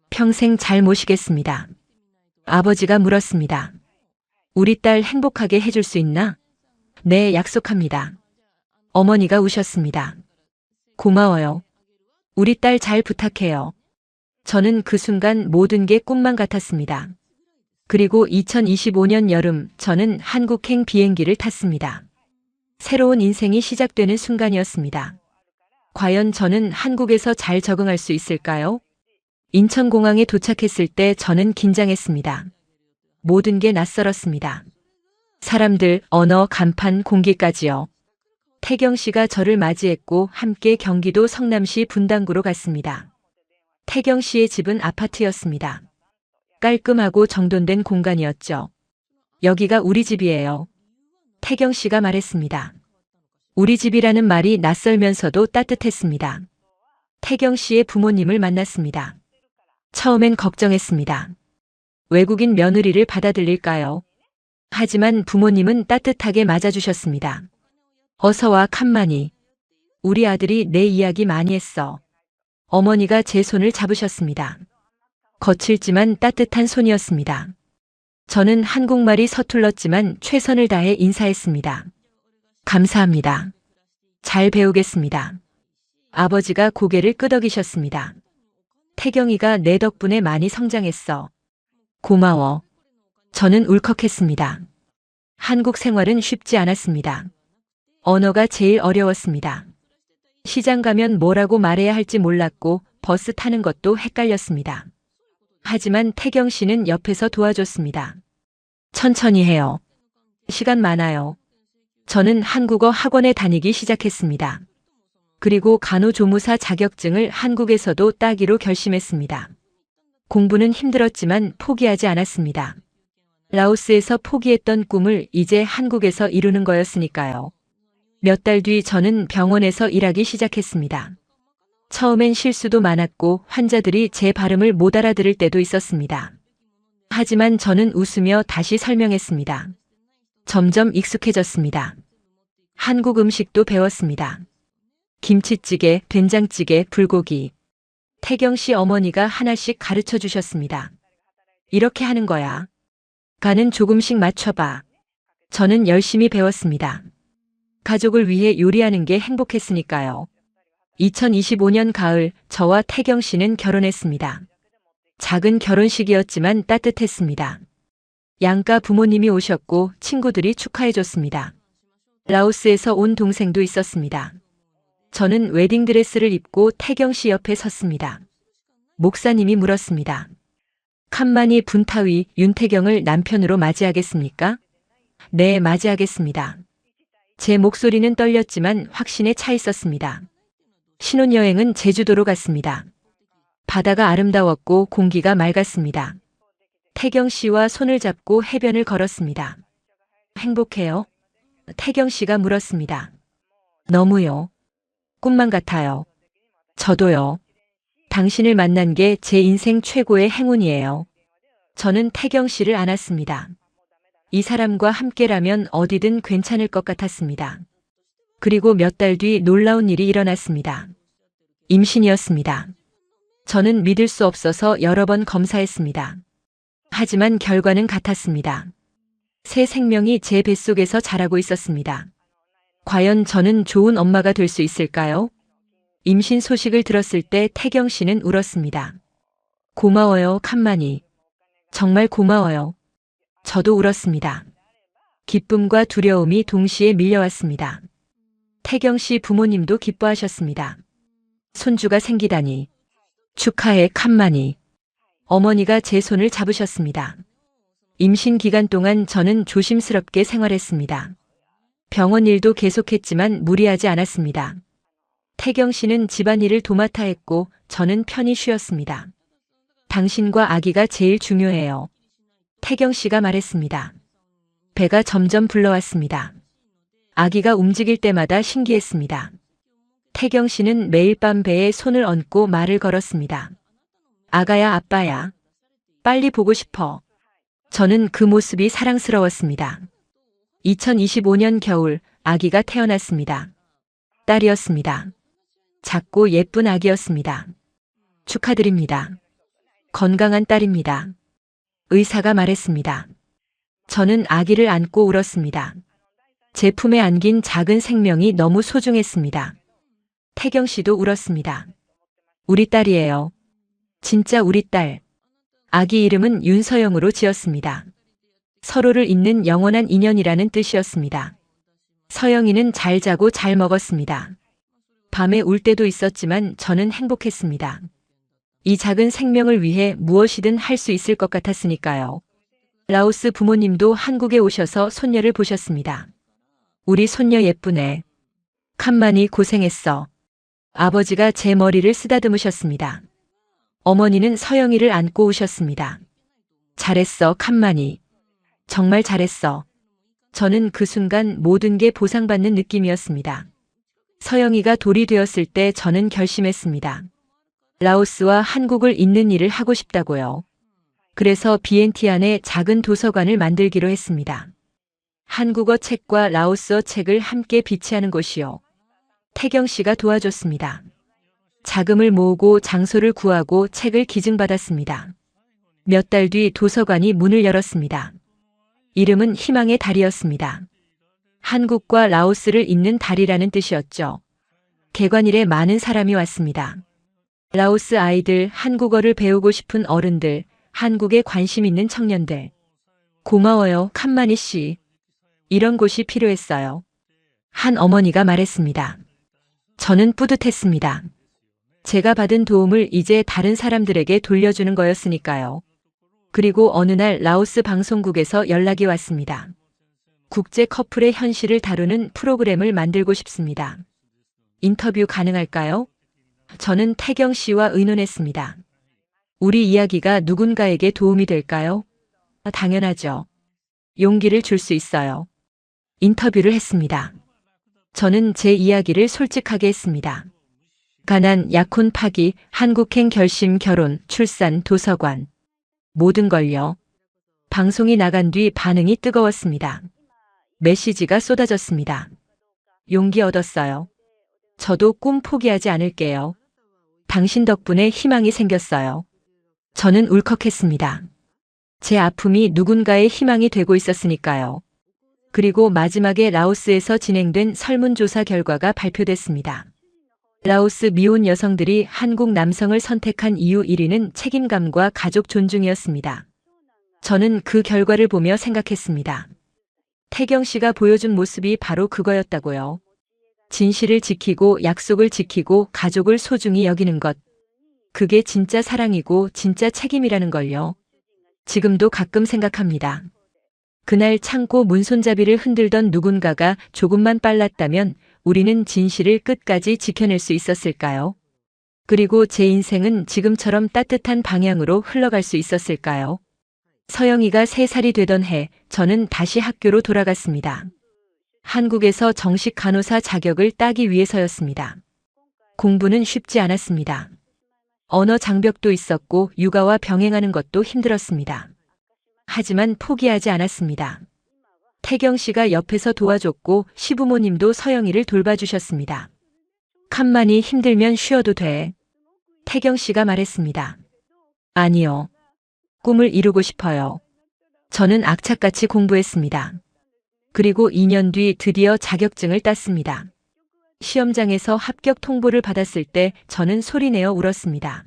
평생 잘 모시겠습니다. 아버지가 물었습니다. 우리 딸 행복하게 해줄 수 있나? 네, 약속합니다. 어머니가 우셨습니다. 고마워요. 우리 딸 잘 부탁해요. 저는 그 순간 모든 게 꿈만 같았습니다. 그리고 2025년 여름 저는 한국행 비행기를 탔습니다. 새로운 인생이 시작되는 순간이었습니다. 과연 저는 한국에서 잘 적응할 수 있을까요? 인천공항에 도착했을 때 저는 긴장했습니다. 모든 게 낯설었습니다. 사람들, 언어, 간판, 공기까지요. 태경 씨가 저를 맞이했고 함께 경기도 성남시 분당구로 갔습니다. 태경 씨의 집은 아파트였습니다. 깔끔하고 정돈된 공간이었죠. 여기가 우리 집이에요. 태경 씨가 말했습니다. 우리 집이라는 말이 낯설면서도 따뜻했습니다. 태경 씨의 부모님을 만났습니다. 처음엔 걱정했습니다. 외국인 며느리를 받아들일까요? 하지만 부모님은 따뜻하게 맞아주셨습니다. 어서 와, 칸마니. 우리 아들이 내 이야기 많이 했어. 어머니가 제 손을 잡으셨습니다. 거칠지만 따뜻한 손이었습니다. 저는 한국말이 서툴렀지만 최선을 다해 인사했습니다. 감사합니다. 잘 배우겠습니다. 아버지가 고개를 끄덕이셨습니다. 태경이가 내 덕분에 많이 성장했어. 고마워. 저는 울컥했습니다. 한국 생활은 쉽지 않았습니다. 언어가 제일 어려웠습니다. 시장 가면 뭐라고 말해야 할지 몰랐고 버스 타는 것도 헷갈렸습니다. 하지만 태경 씨는 옆에서 도와줬습니다. 천천히 해요. 시간 많아요. 저는 한국어 학원에 다니기 시작했습니다. 그리고 간호조무사 자격증을 한국에서도 따기로 결심했습니다. 공부는 힘들었지만 포기하지 않았습니다. 라오스에서 포기했던 꿈을 이제 한국에서 이루는 거였으니까요. 몇 달 뒤 저는 병원에서 일하기 시작했습니다. 처음엔 실수도 많았고 환자들이 제 발음을 못 알아들을 때도 있었습니다. 하지만 저는 웃으며 다시 설명했습니다. 점점 익숙해졌습니다. 한국 음식도 배웠습니다. 김치찌개, 된장찌개, 불고기. 태경 씨 어머니가 하나씩 가르쳐 주셨습니다. 이렇게 하는 거야. 간은 조금씩 맞춰봐. 저는 열심히 배웠습니다. 가족을 위해 요리하는 게 행복했으니까요. 2025년 가을 저와 태경 씨는 결혼했습니다. 작은 결혼식이었지만 따뜻했습니다. 양가 부모님이 오셨고 친구들이 축하해줬습니다. 라오스에서 온 동생도 있었습니다. 저는 웨딩드레스를 입고 태경 씨 옆에 섰습니다. 목사님이 물었습니다. 칸마니 분타위 윤태경을 남편으로 맞이하겠습니까? 네, 맞이하겠습니다. 제 목소리는 떨렸지만 확신에 차 있었습니다. 신혼여행은 제주도로 갔습니다. 바다가 아름다웠고 공기가 맑았습니다. 태경 씨와 손을 잡고 해변을 걸었습니다. 행복해요? 태경 씨가 물었습니다. 너무요. 꿈만 같아요. 저도요. 당신을 만난 게 제 인생 최고의 행운이에요. 저는 태경 씨를 안았습니다. 이 사람과 함께라면 어디든 괜찮을 것 같았습니다. 그리고 몇 달 뒤 놀라운 일이 일어났습니다. 임신이었습니다. 저는 믿을 수 없어서 여러 번 검사했습니다. 하지만 결과는 같았습니다. 새 생명이 제 뱃속에서 자라고 있었습니다. 과연 저는 좋은 엄마가 될 수 있을까요? 임신 소식을 들었을 때 태경 씨는 울었습니다. 고마워요, 칸마니. 정말 고마워요. 저도 울었습니다. 기쁨과 두려움이 동시에 밀려왔습니다. 태경 씨 부모님도 기뻐하셨습니다. 손주가 생기다니. 축하해, 칸마니. 어머니가 제 손을 잡으셨습니다. 임신 기간 동안 저는 조심스럽게 생활했습니다. 병원 일도 계속했지만 무리하지 않았습니다. 태경 씨는 집안일을 도맡아 했고 저는 편히 쉬었습니다. 당신과 아기가 제일 중요해요. 태경 씨가 말했습니다. 배가 점점 불러왔습니다. 아기가 움직일 때마다 신기했습니다. 태경 씨는 매일 밤 배에 손을 얹고 말을 걸었습니다. 아가야, 아빠야. 빨리 보고 싶어. 저는 그 모습이 사랑스러웠습니다. 2025년 겨울 아기가 태어났습니다. 딸이었습니다. 작고 예쁜 아기였습니다. 축하드립니다. 건강한 딸입니다. 의사가 말했습니다. 저는 아기를 안고 울었습니다. 제 품에 안긴 작은 생명이 너무 소중했습니다. 태경 씨도 울었습니다. 우리 딸이에요. 진짜 우리 딸. 아기 이름은 윤서영으로 지었습니다. 서로를 잇는 영원한 인연이라는 뜻이었습니다. 서영이는 잘 자고 잘 먹었습니다. 밤에 울 때도 있었지만 저는 행복했습니다. 이 작은 생명을 위해 무엇이든 할 수 있을 것 같았으니까요. 라오스 부모님도 한국에 오셔서 손녀를 보셨습니다. 우리 손녀 예쁘네. 칸마니 고생했어. 아버지가 제 머리를 쓰다듬으셨습니다. 어머니는 서영이를 안고 우셨습니다. 잘했어, 칸마니. 정말 잘했어. 저는 그 순간 모든 게 보상받는 느낌이었습니다. 서영이가 돌이 되었을 때 저는 결심했습니다. 라오스와 한국을 잇는 일을 하고 싶다고요. 그래서 비엔티안에 작은 도서관을 만들기로 했습니다. 한국어 책과 라오스어 책을 함께 비치하는 곳이요. 태경 씨가 도와줬습니다. 자금을 모으고 장소를 구하고 책을 기증받았습니다. 몇 달 뒤 도서관이 문을 열었습니다. 이름은 희망의 달이었습니다. 한국과 라오스를 잇는 달이라는 뜻이었죠. 개관일에 많은 사람이 왔습니다. 라오스 아이들, 한국어를 배우고 싶은 어른들, 한국에 관심 있는 청년들. 고마워요, 칸마니 씨. 이런 곳이 필요했어요. 한 어머니가 말했습니다. 저는 뿌듯했습니다. 제가 받은 도움을 이제 다른 사람들에게 돌려주는 거였으니까요. 그리고 어느 날 라오스 방송국에서 연락이 왔습니다. 국제 커플의 현실을 다루는 프로그램을 만들고 싶습니다. 인터뷰 가능할까요? 저는 태경 씨와 의논했습니다. 우리 이야기가 누군가에게 도움이 될까요? 당연하죠. 용기를 줄 수 있어요. 인터뷰를 했습니다. 저는 제 이야기를 솔직하게 했습니다. 가난, 약혼, 파기, 한국행, 결심, 결혼, 출산, 도서관. 모든 걸요. 방송이 나간 뒤 반응이 뜨거웠습니다. 메시지가 쏟아졌습니다. 용기 얻었어요. 저도 꿈 포기하지 않을게요. 당신 덕분에 희망이 생겼어요. 저는 울컥했습니다. 제 아픔이 누군가의 희망이 되고 있었으니까요. 그리고 마지막에 라오스에서 진행된 설문조사 결과가 발표됐습니다. 라오스 미혼 여성들이 한국 남성을 선택한 이유 1위는 책임감과 가족 존중이었습니다. 저는 그 결과를 보며 생각했습니다. 태경 씨가 보여준 모습이 바로 그거였다고요. 진실을 지키고 약속을 지키고 가족을 소중히 여기는 것. 그게 진짜 사랑이고 진짜 책임이라는 걸요. 지금도 가끔 생각합니다. 그날 창고 문손잡이를 흔들던 누군가가 조금만 빨랐다면 우리는 진실을 끝까지 지켜낼 수 있었을까요? 그리고 제 인생은 지금처럼 따뜻한 방향으로 흘러갈 수 있었을까요? 서영이가 3살이 되던 해 저는 다시 학교로 돌아갔습니다. 한국에서 정식 간호사 자격을 따기 위해서였습니다. 공부는 쉽지 않았습니다. 언어 장벽도 있었고 육아와 병행하는 것도 힘들었습니다. 하지만 포기하지 않았습니다. 태경 씨가 옆에서 도와줬고 시부모님도 서영이를 돌봐주셨습니다. 칸마니 힘들면 쉬어도 돼. 태경 씨가 말했습니다. 아니요. 꿈을 이루고 싶어요. 저는 악착같이 공부했습니다. 그리고 2년 뒤 드디어 자격증을 땄습니다. 시험장에서 합격 통보를 받았을 때 저는 소리내어 울었습니다.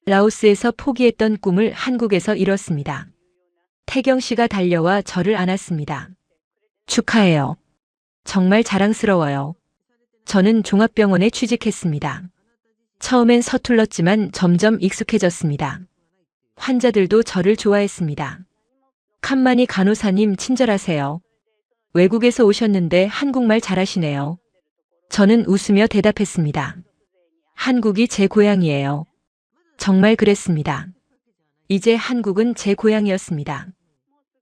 라오스에서 포기했던 꿈을 한국에서 이뤘습니다. 태경 씨가 달려와 저를 안았습니다. 축하해요. 정말 자랑스러워요. 저는 종합병원에 취직했습니다. 처음엔 서툴렀지만 점점 익숙해졌습니다. 환자들도 저를 좋아했습니다. 칸마니 간호사님 친절하세요. 외국에서 오셨는데 한국말 잘하시네요. 저는 웃으며 대답했습니다. 한국이 제 고향이에요. 정말 그랬습니다. 이제 한국은 제 고향이었습니다.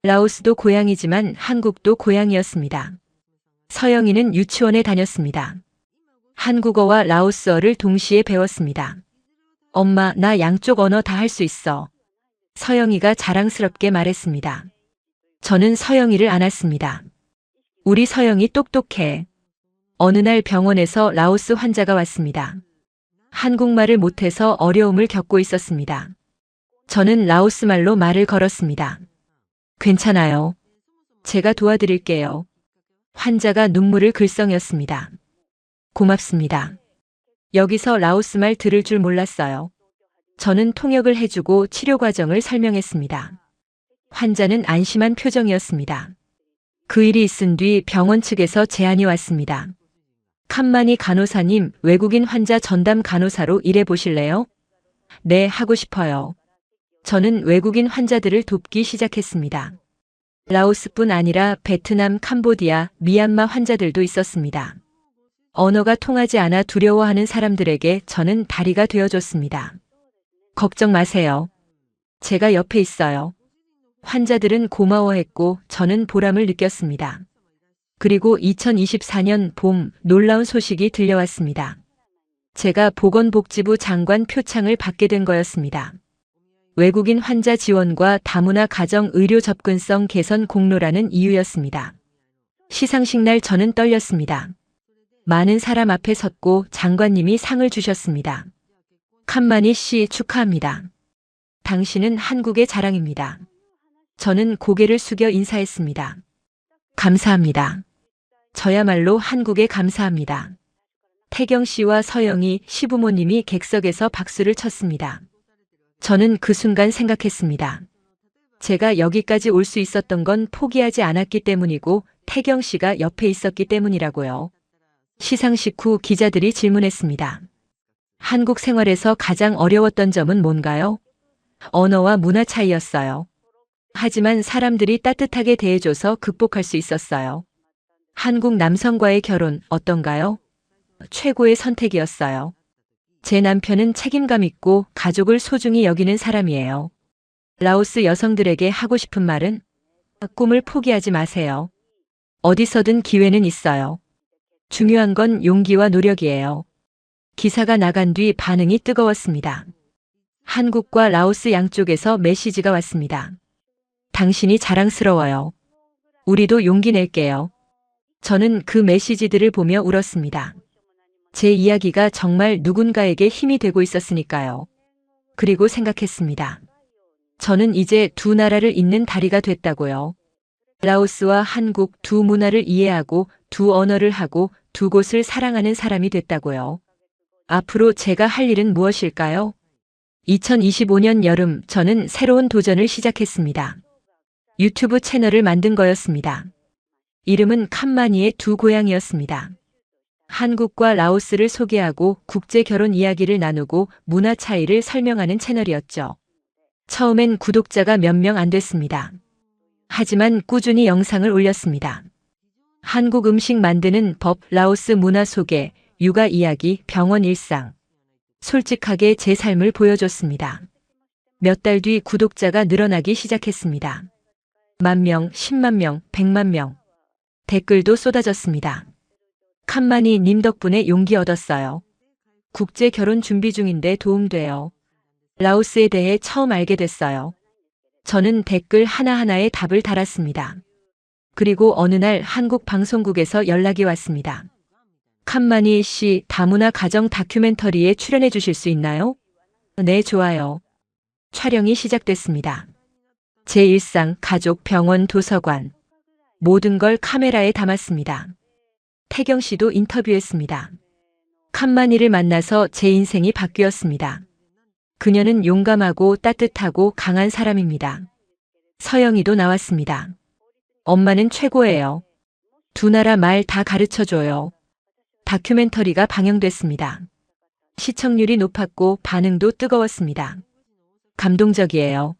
라오스도 고향이지만 한국도 고향이었습니다. 서영이는 유치원에 다녔습니다. 한국어와 라오스어를 동시에 배웠습니다. 엄마, 나 양쪽 언어 다 할 수 있어. 서영이가 자랑스럽게 말했습니다. 저는 서영이를 안았습니다. 우리 서영이 똑똑해. 어느 날 병원에서 라오스 환자가 왔습니다. 한국말을 못해서 어려움을 겪고 있었습니다. 저는 라오스 말로 말을 걸었습니다. 괜찮아요. 제가 도와드릴게요. 환자가 눈물을 글썽였습니다. 고맙습니다. 여기서 라오스 말 들을 줄 몰랐어요. 저는 통역을 해주고 치료 과정을 설명했습니다. 환자는 안심한 표정이었습니다. 그 일이 있은 뒤 병원 측에서 제안이 왔습니다. 칸마니 간호사님, 외국인 환자 전담 간호사로 일해 보실래요? 네, 하고 싶어요. 저는 외국인 환자들을 돕기 시작했습니다. 라오스뿐 아니라 베트남, 캄보디아, 미얀마 환자들도 있었습니다. 언어가 통하지 않아 두려워하는 사람들에게 저는 다리가 되어줬습니다. 걱정 마세요. 제가 옆에 있어요. 환자들은 고마워했고 저는 보람을 느꼈습니다. 그리고 2024년 봄 놀라운 소식이 들려왔습니다. 제가 보건복지부 장관 표창을 받게 된 거였습니다. 외국인 환자 지원과 다문화 가정 의료 접근성 개선 공로라는 이유였습니다. 시상식 날 저는 떨렸습니다. 많은 사람 앞에 섰고 장관님이 상을 주셨습니다. 칸마니 씨 축하합니다. 당신은 한국의 자랑입니다. 저는 고개를 숙여 인사했습니다. 감사합니다. 저야말로 한국에 감사합니다. 태경 씨와 서영이 시부모님이 객석에서 박수를 쳤습니다. 저는 그 순간 생각했습니다. 제가 여기까지 올 수 있었던 건 포기하지 않았기 때문이고 태경 씨가 옆에 있었기 때문이라고요. 시상식 후 기자들이 질문했습니다. 한국 생활에서 가장 어려웠던 점은 뭔가요? 언어와 문화 차이였어요. 하지만 사람들이 따뜻하게 대해줘서 극복할 수 있었어요. 한국 남성과의 결혼 어떤가요? 최고의 선택이었어요. 제 남편은 책임감 있고 가족을 소중히 여기는 사람이에요. 라오스 여성들에게 하고 싶은 말은 꿈을 포기하지 마세요. 어디서든 기회는 있어요. 중요한 건 용기와 노력이에요. 기사가 나간 뒤 반응이 뜨거웠습니다. 한국과 라오스 양쪽에서 메시지가 왔습니다. 당신이 자랑스러워요. 우리도 용기 낼게요. 저는 그 메시지들을 보며 울었습니다. 제 이야기가 정말 누군가에게 힘이 되고 있었으니까요. 그리고 생각했습니다. 저는 이제 두 나라를 잇는 다리가 됐다고요. 라오스와 한국 두 문화를 이해하고 두 언어를 하고 두 곳을 사랑하는 사람이 됐다고요. 앞으로 제가 할 일은 무엇일까요? 2025년 여름 저는 새로운 도전을 시작했습니다. 유튜브 채널을 만든 거였습니다. 이름은 칸마니의 두 고향이었습니다. 한국과 라오스를 소개하고 국제 결혼 이야기를 나누고 문화 차이를 설명하는 채널이었죠. 처음엔 구독자가 몇 명 안 됐습니다. 하지만 꾸준히 영상을 올렸습니다. 한국 음식 만드는 법, 라오스 문화 소개, 육아 이야기, 병원 일상. 솔직하게 제 삶을 보여줬습니다. 몇 달 뒤 구독자가 늘어나기 시작했습니다. 10,000명, 10만 명, 100만 명. 댓글도 쏟아졌습니다. 칸마니 님 덕분에 용기 얻었어요. 국제 결혼 준비 중인데 도움돼요. 라오스에 대해 처음 알게 됐어요. 저는 댓글 하나하나에 답을 달았습니다. 그리고 어느 날 한국 방송국에서 연락이 왔습니다. 칸마니 씨 다문화 가정 다큐멘터리에 출연해 주실 수 있나요? 네, 좋아요. 촬영이 시작됐습니다. 제 일상, 가족, 병원, 도서관. 모든 걸 카메라에 담았습니다. 태경 씨도 인터뷰했습니다. 칸만이를 만나서 제 인생이 바뀌었습니다. 그녀는 용감하고 따뜻하고 강한 사람입니다. 서영이도 나왔습니다. 엄마는 최고예요. 두 나라 말 다 가르쳐줘요. 다큐멘터리가 방영됐습니다. 시청률이 높았고 반응도 뜨거웠습니다. 감동적이에요.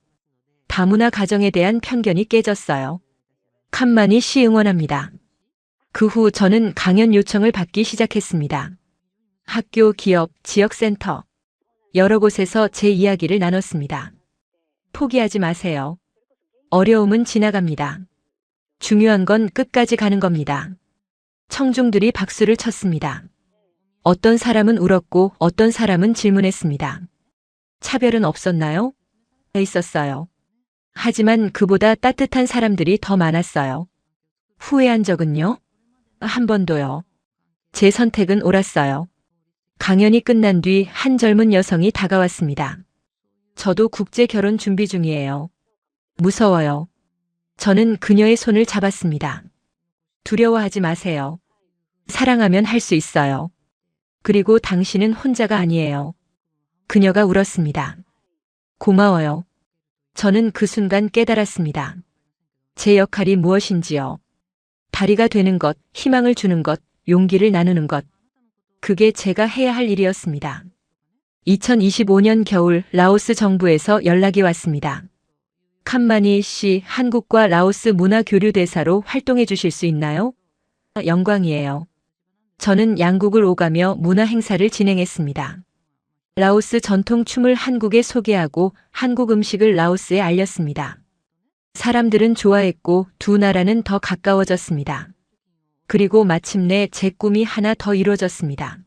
다문화 가정에 대한 편견이 깨졌어요. 칸만이 씨 응원합니다. 그 후 저는 강연 요청을 받기 시작했습니다. 학교, 기업, 지역센터. 여러 곳에서 제 이야기를 나눴습니다. 포기하지 마세요. 어려움은 지나갑니다. 중요한 건 끝까지 가는 겁니다. 청중들이 박수를 쳤습니다. 어떤 사람은 울었고 어떤 사람은 질문했습니다. 차별은 없었나요? 있었어요. 하지만 그보다 따뜻한 사람들이 더 많았어요. 후회한 적은요? 한 번도요. 제 선택은 옳았어요. 강연이 끝난 뒤 한 젊은 여성이 다가왔습니다. 저도 국제 결혼 준비 중이에요. 무서워요. 저는 그녀의 손을 잡았습니다. 두려워하지 마세요. 사랑하면 할 수 있어요. 그리고 당신은 혼자가 아니에요. 그녀가 울었습니다. 고마워요. 저는 그 순간 깨달았습니다. 제 역할이 무엇인지요. 다리가 되는 것, 희망을 주는 것, 용기를 나누는 것. 그게 제가 해야 할 일이었습니다. 2025년 겨울 라오스 정부에서 연락이 왔습니다. 칸만이 씨, 한국과 라오스 문화교류대사로 활동해 주실 수 있나요? 영광이에요. 저는 양국을 오가며 문화 행사를 진행했습니다. 라오스 전통 춤을 한국에 소개하고 한국 음식을 라오스에 알렸습니다. 사람들은 좋아했고 두 나라는 더 가까워졌습니다. 그리고 마침내 제 꿈이 하나 더 이루어졌습니다.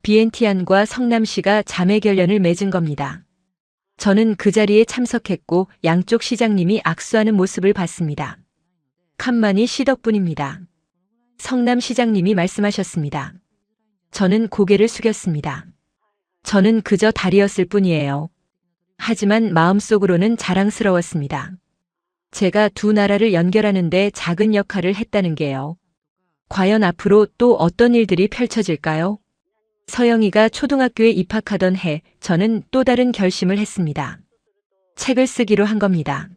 비엔티안과 성남시가 자매 결연을 맺은 겁니다. 저는 그 자리에 참석했고 양쪽 시장님이 악수하는 모습을 봤습니다. 칸만이 씨 덕분입니다. 성남시장님이 말씀하셨습니다. 저는 고개를 숙였습니다. 저는 그저 다리였을 뿐이에요. 하지만 마음속으로는 자랑스러웠습니다. 제가 두 나라를 연결하는데 작은 역할을 했다는 게요. 과연 앞으로 또 어떤 일들이 펼쳐질까요? 서영이가 초등학교에 입학하던 해 저는 또 다른 결심을 했습니다. 책을 쓰기로 한 겁니다.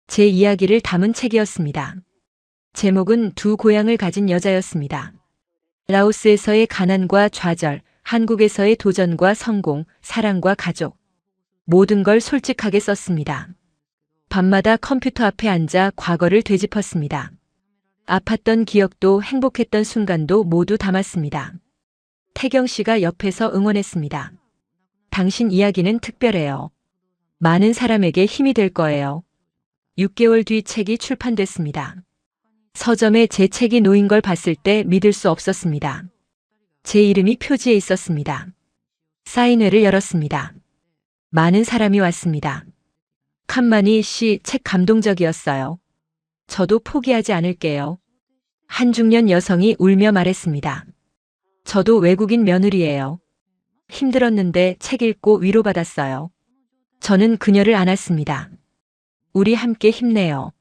제 이야기를 담은 책이었습니다. 제목은 두 고향을 가진 여자였습니다. 라오스에서의 가난과 좌절, 한국에서의 도전과 성공, 사랑과 가족. 모든 걸 솔직하게 썼습니다. 밤마다 컴퓨터 앞에 앉아 과거를 되짚었습니다. 아팠던 기억도 행복했던 순간도 모두 담았습니다. 태경 씨가 옆에서 응원했습니다. 당신 이야기는 특별해요. 많은 사람에게 힘이 될 거예요. 6개월 뒤 책이 출판됐습니다. 서점에 제 책이 놓인 걸 봤을 때 믿을 수 없었습니다. 제 이름이 표지에 있었습니다. 사인회를 열었습니다. 많은 사람이 왔습니다. 칸만이 씨 책 감동적이었어요. 저도 포기하지 않을게요. 한 중년 여성이 울며 말했습니다. 저도 외국인 며느리예요. 힘들었는데 책 읽고 위로받았어요. 저는 그녀를 안았습니다. 우리 함께 힘내요.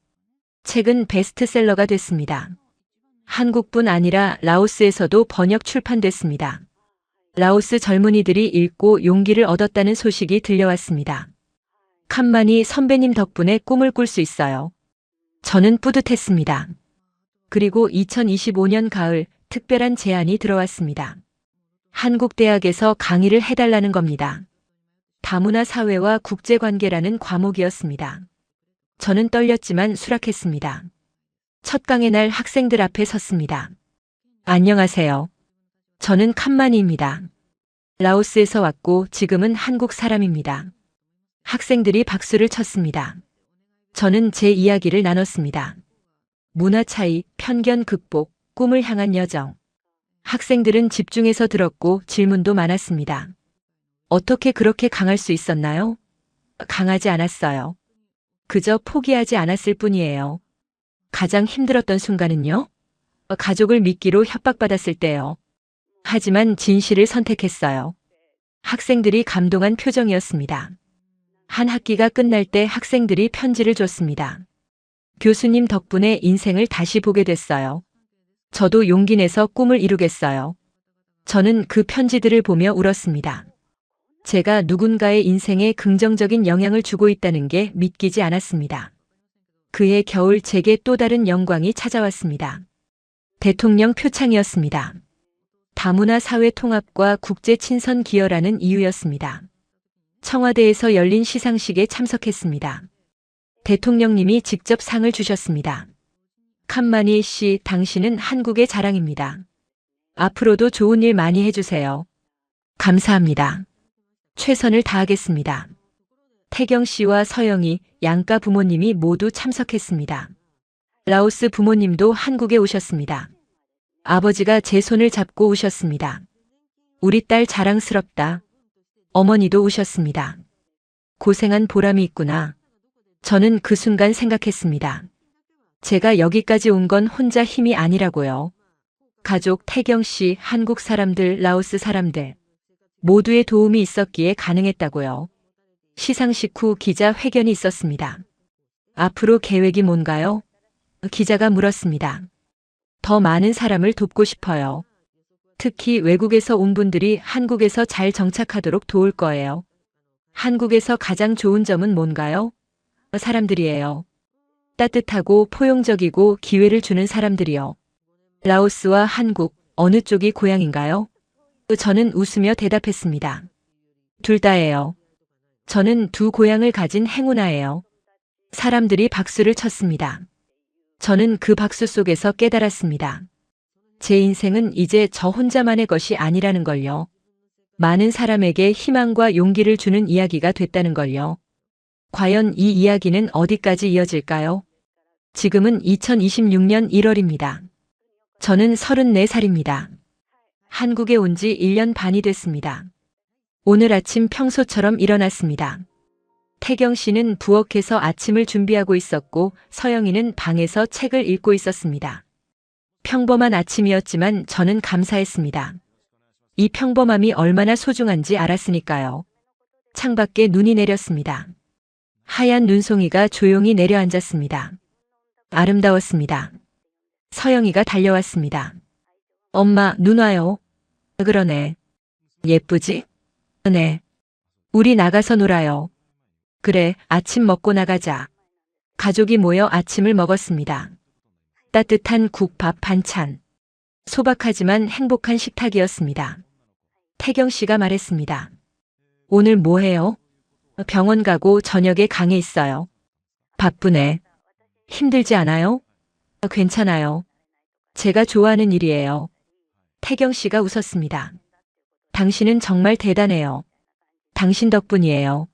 책은 베스트셀러가 됐습니다. 한국뿐 아니라 라오스에서도 번역 출판됐습니다. 라오스 젊은이들이 읽고 용기를 얻었다는 소식이 들려왔습니다. 칸만이 선배님 덕분에 꿈을 꿀 수 있어요. 저는 뿌듯했습니다. 그리고 2025년 가을 특별한 제안이 들어왔습니다. 한국대학에서 강의를 해달라는 겁니다. 다문화 사회와 국제관계라는 과목이었습니다. 저는 떨렸지만 수락했습니다. 첫 강의 날 학생들 앞에 섰습니다. 안녕하세요. 저는 칸만이입니다. 라오스에서 왔고 지금은 한국 사람입니다. 학생들이 박수를 쳤습니다. 저는 제 이야기를 나눴습니다. 문화 차이, 편견 극복, 꿈을 향한 여정. 학생들은 집중해서 들었고 질문도 많았습니다. 어떻게 그렇게 강할 수 있었나요? 강하지 않았어요. 그저 포기하지 않았을 뿐이에요. 가장 힘들었던 순간은요? 가족을 믿기로 협박받았을 때요. 하지만 진실을 선택했어요. 학생들이 감동한 표정이었습니다. 한 학기가 끝날 때 학생들이 편지를 줬습니다. 교수님 덕분에 인생을 다시 보게 됐어요. 저도 용기 내서 꿈을 이루겠어요. 저는 그 편지들을 보며 울었습니다. 제가 누군가의 인생에 긍정적인 영향을 주고 있다는 게 믿기지 않았습니다. 그해 겨울 제게 또 다른 영광이 찾아왔습니다. 대통령 표창이었습니다. 다문화 사회 통합과 국제 친선 기여라는 이유였습니다. 청와대에서 열린 시상식에 참석했습니다. 대통령님이 직접 상을 주셨습니다. 칸마니 씨, 당신은 한국의 자랑입니다. 앞으로도 좋은 일 많이 해주세요. 감사합니다. 최선을 다하겠습니다. 태경 씨와 서영이, 양가 부모님이 모두 참석했습니다. 라오스 부모님도 한국에 오셨습니다. 아버지가 제 손을 잡고 우셨습니다. 우리 딸 자랑스럽다. 어머니도 우셨습니다. 고생한 보람이 있구나. 저는 그 순간 생각했습니다. 제가 여기까지 온 건 혼자 힘이 아니라고요. 가족, 태경 씨, 한국 사람들, 라오스 사람들 모두의 도움이 있었기에 가능했다고요. 시상식 후 기자 회견이 있었습니다. 앞으로 계획이 뭔가요? 기자가 물었습니다. 더 많은 사람을 돕고 싶어요. 특히 외국에서 온 분들이 한국에서 잘 정착하도록 도울 거예요. 한국에서 가장 좋은 점은 뭔가요? 사람들이에요. 따뜻하고 포용적이고 기회를 주는 사람들이요. 라오스와 한국, 어느 쪽이 고향인가요? 저는 웃으며 대답했습니다. 둘 다예요. 저는 두 고향을 가진 행운아예요. 사람들이 박수를 쳤습니다. 저는 그 박수 속에서 깨달았습니다. 제 인생은 이제 저 혼자만의 것이 아니라는 걸요. 많은 사람에게 희망과 용기를 주는 이야기가 됐다는 걸요. 과연 이 이야기는 어디까지 이어질까요? 지금은 2026년 1월입니다. 저는 34살입니다. 한국에 온 지 1년 반이 됐습니다. 오늘 아침 평소처럼 일어났습니다. 태경 씨는 부엌에서 아침을 준비하고 있었고 서영이는 방에서 책을 읽고 있었습니다. 평범한 아침이었지만 저는 감사했습니다. 이 평범함이 얼마나 소중한지 알았으니까요. 창밖에 눈이 내렸습니다. 하얀 눈송이가 조용히 내려앉았습니다. 아름다웠습니다. 서영이가 달려왔습니다. 엄마, 눈 와요. 그러네. 예쁘지? 네. 우리 나가서 놀아요. 그래, 아침 먹고 나가자. 가족이 모여 아침을 먹었습니다. 따뜻한 국밥 반찬. 소박하지만 행복한 식탁이었습니다. 태경 씨가 말했습니다. 오늘 뭐 해요? 병원 가고 저녁에 강에 있어요. 바쁘네. 힘들지 않아요? 괜찮아요. 제가 좋아하는 일이에요. 태경 씨가 웃었습니다. 당신은 정말 대단해요. 당신 덕분이에요.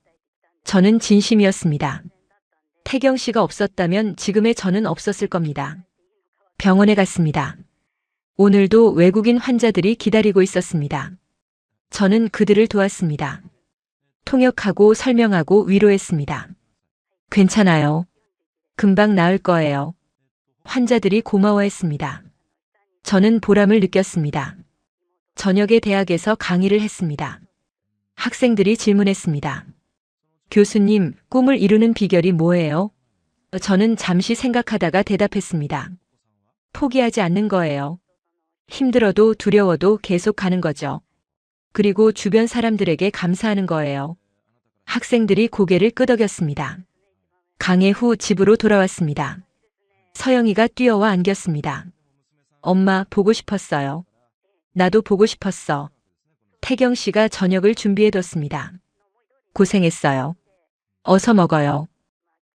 저는 진심이었습니다. 태경 씨가 없었다면 지금의 저는 없었을 겁니다. 병원에 갔습니다. 오늘도 외국인 환자들이 기다리고 있었습니다. 저는 그들을 도왔습니다. 통역하고 설명하고 위로했습니다. 괜찮아요. 금방 나을 거예요. 환자들이 고마워했습니다. 저는 보람을 느꼈습니다. 저녁에 대학에서 강의를 했습니다. 학생들이 질문했습니다. 교수님, 꿈을 이루는 비결이 뭐예요? 저는 잠시 생각하다가 대답했습니다. 포기하지 않는 거예요. 힘들어도 두려워도 계속 가는 거죠. 그리고 주변 사람들에게 감사하는 거예요. 학생들이 고개를 끄덕였습니다. 강의 후 집으로 돌아왔습니다. 서영이가 뛰어와 안겼습니다. 엄마, 보고 싶었어요. 나도 보고 싶었어. 태경 씨가 저녁을 준비해뒀습니다. 고생했어요. 어서 먹어요.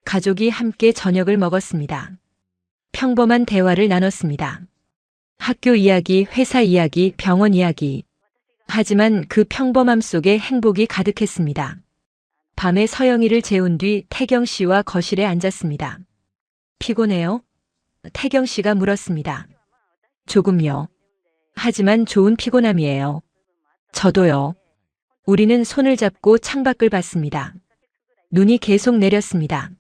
가족이 함께 저녁을 먹었습니다. 평범한 대화를 나눴습니다. 학교 이야기, 회사 이야기, 병원 이야기. 하지만 그 평범함 속에 행복이 가득했습니다. 밤에 서영이를 재운 뒤 태경 씨와 거실에 앉았습니다. 피곤해요? 태경 씨가 물었습니다. 조금요. 하지만 좋은 피곤함이에요. 저도요. 우리는 손을 잡고 창밖을 봤습니다. 눈이 계속 내렸습니다.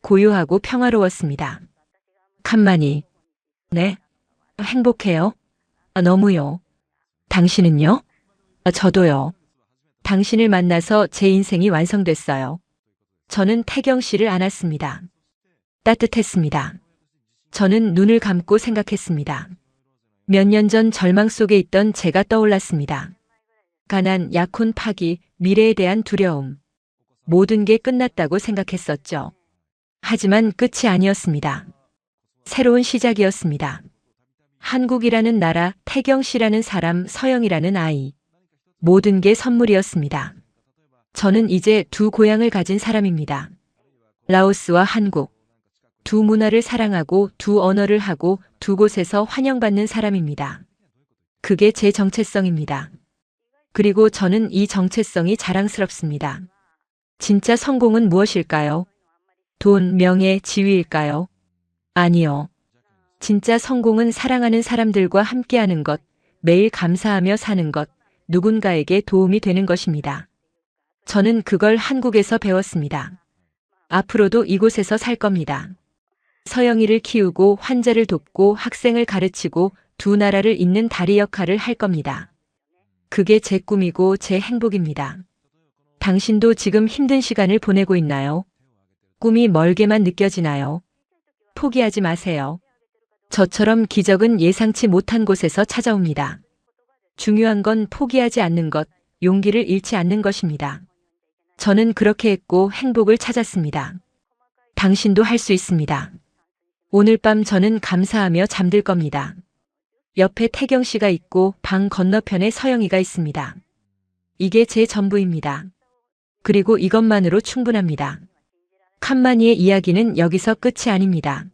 고요하고 평화로웠습니다. 칸마니. 네. 행복해요? 너무요. 당신은요? 저도요. 당신을 만나서 제 인생이 완성됐어요. 저는 태경 씨를 안았습니다. 따뜻했습니다. 저는 눈을 감고 생각했습니다. 몇 년 전 절망 속에 있던 제가 떠올랐습니다. 가난, 약혼, 파기, 미래에 대한 두려움. 모든 게 끝났다고 생각했었죠. 하지만 끝이 아니었습니다. 새로운 시작이었습니다. 한국이라는 나라, 태경 씨라는 사람, 서영이라는 아이. 모든 게 선물이었습니다. 저는 이제 두 고향을 가진 사람입니다. 라오스와 한국. 두 문화를 사랑하고 두 언어를 하고 두 곳에서 환영받는 사람입니다. 그게 제 정체성입니다. 그리고 저는 이 정체성이 자랑스럽습니다. 진짜 성공은 무엇일까요? 돈, 명예, 지위일까요? 아니요. 진짜 성공은 사랑하는 사람들과 함께하는 것, 매일 감사하며 사는 것, 누군가에게 도움이 되는 것입니다. 저는 그걸 한국에서 배웠습니다. 앞으로도 이곳에서 살 겁니다. 서영이를 키우고 환자를 돕고 학생을 가르치고 두 나라를 잇는 다리 역할을 할 겁니다. 그게 제 꿈이고 제 행복입니다. 당신도 지금 힘든 시간을 보내고 있나요? 꿈이 멀게만 느껴지나요? 포기하지 마세요. 저처럼 기적은 예상치 못한 곳에서 찾아옵니다. 중요한 건 포기하지 않는 것, 용기를 잃지 않는 것입니다. 저는 그렇게 했고 행복을 찾았습니다. 당신도 할 수 있습니다. 오늘 밤 저는 감사하며 잠들 겁니다. 옆에 태경 씨가 있고 방 건너편에 서영이가 있습니다. 이게 제 전부입니다. 그리고 이것만으로 충분합니다. 칸마니의 이야기는 여기서 끝이 아닙니다.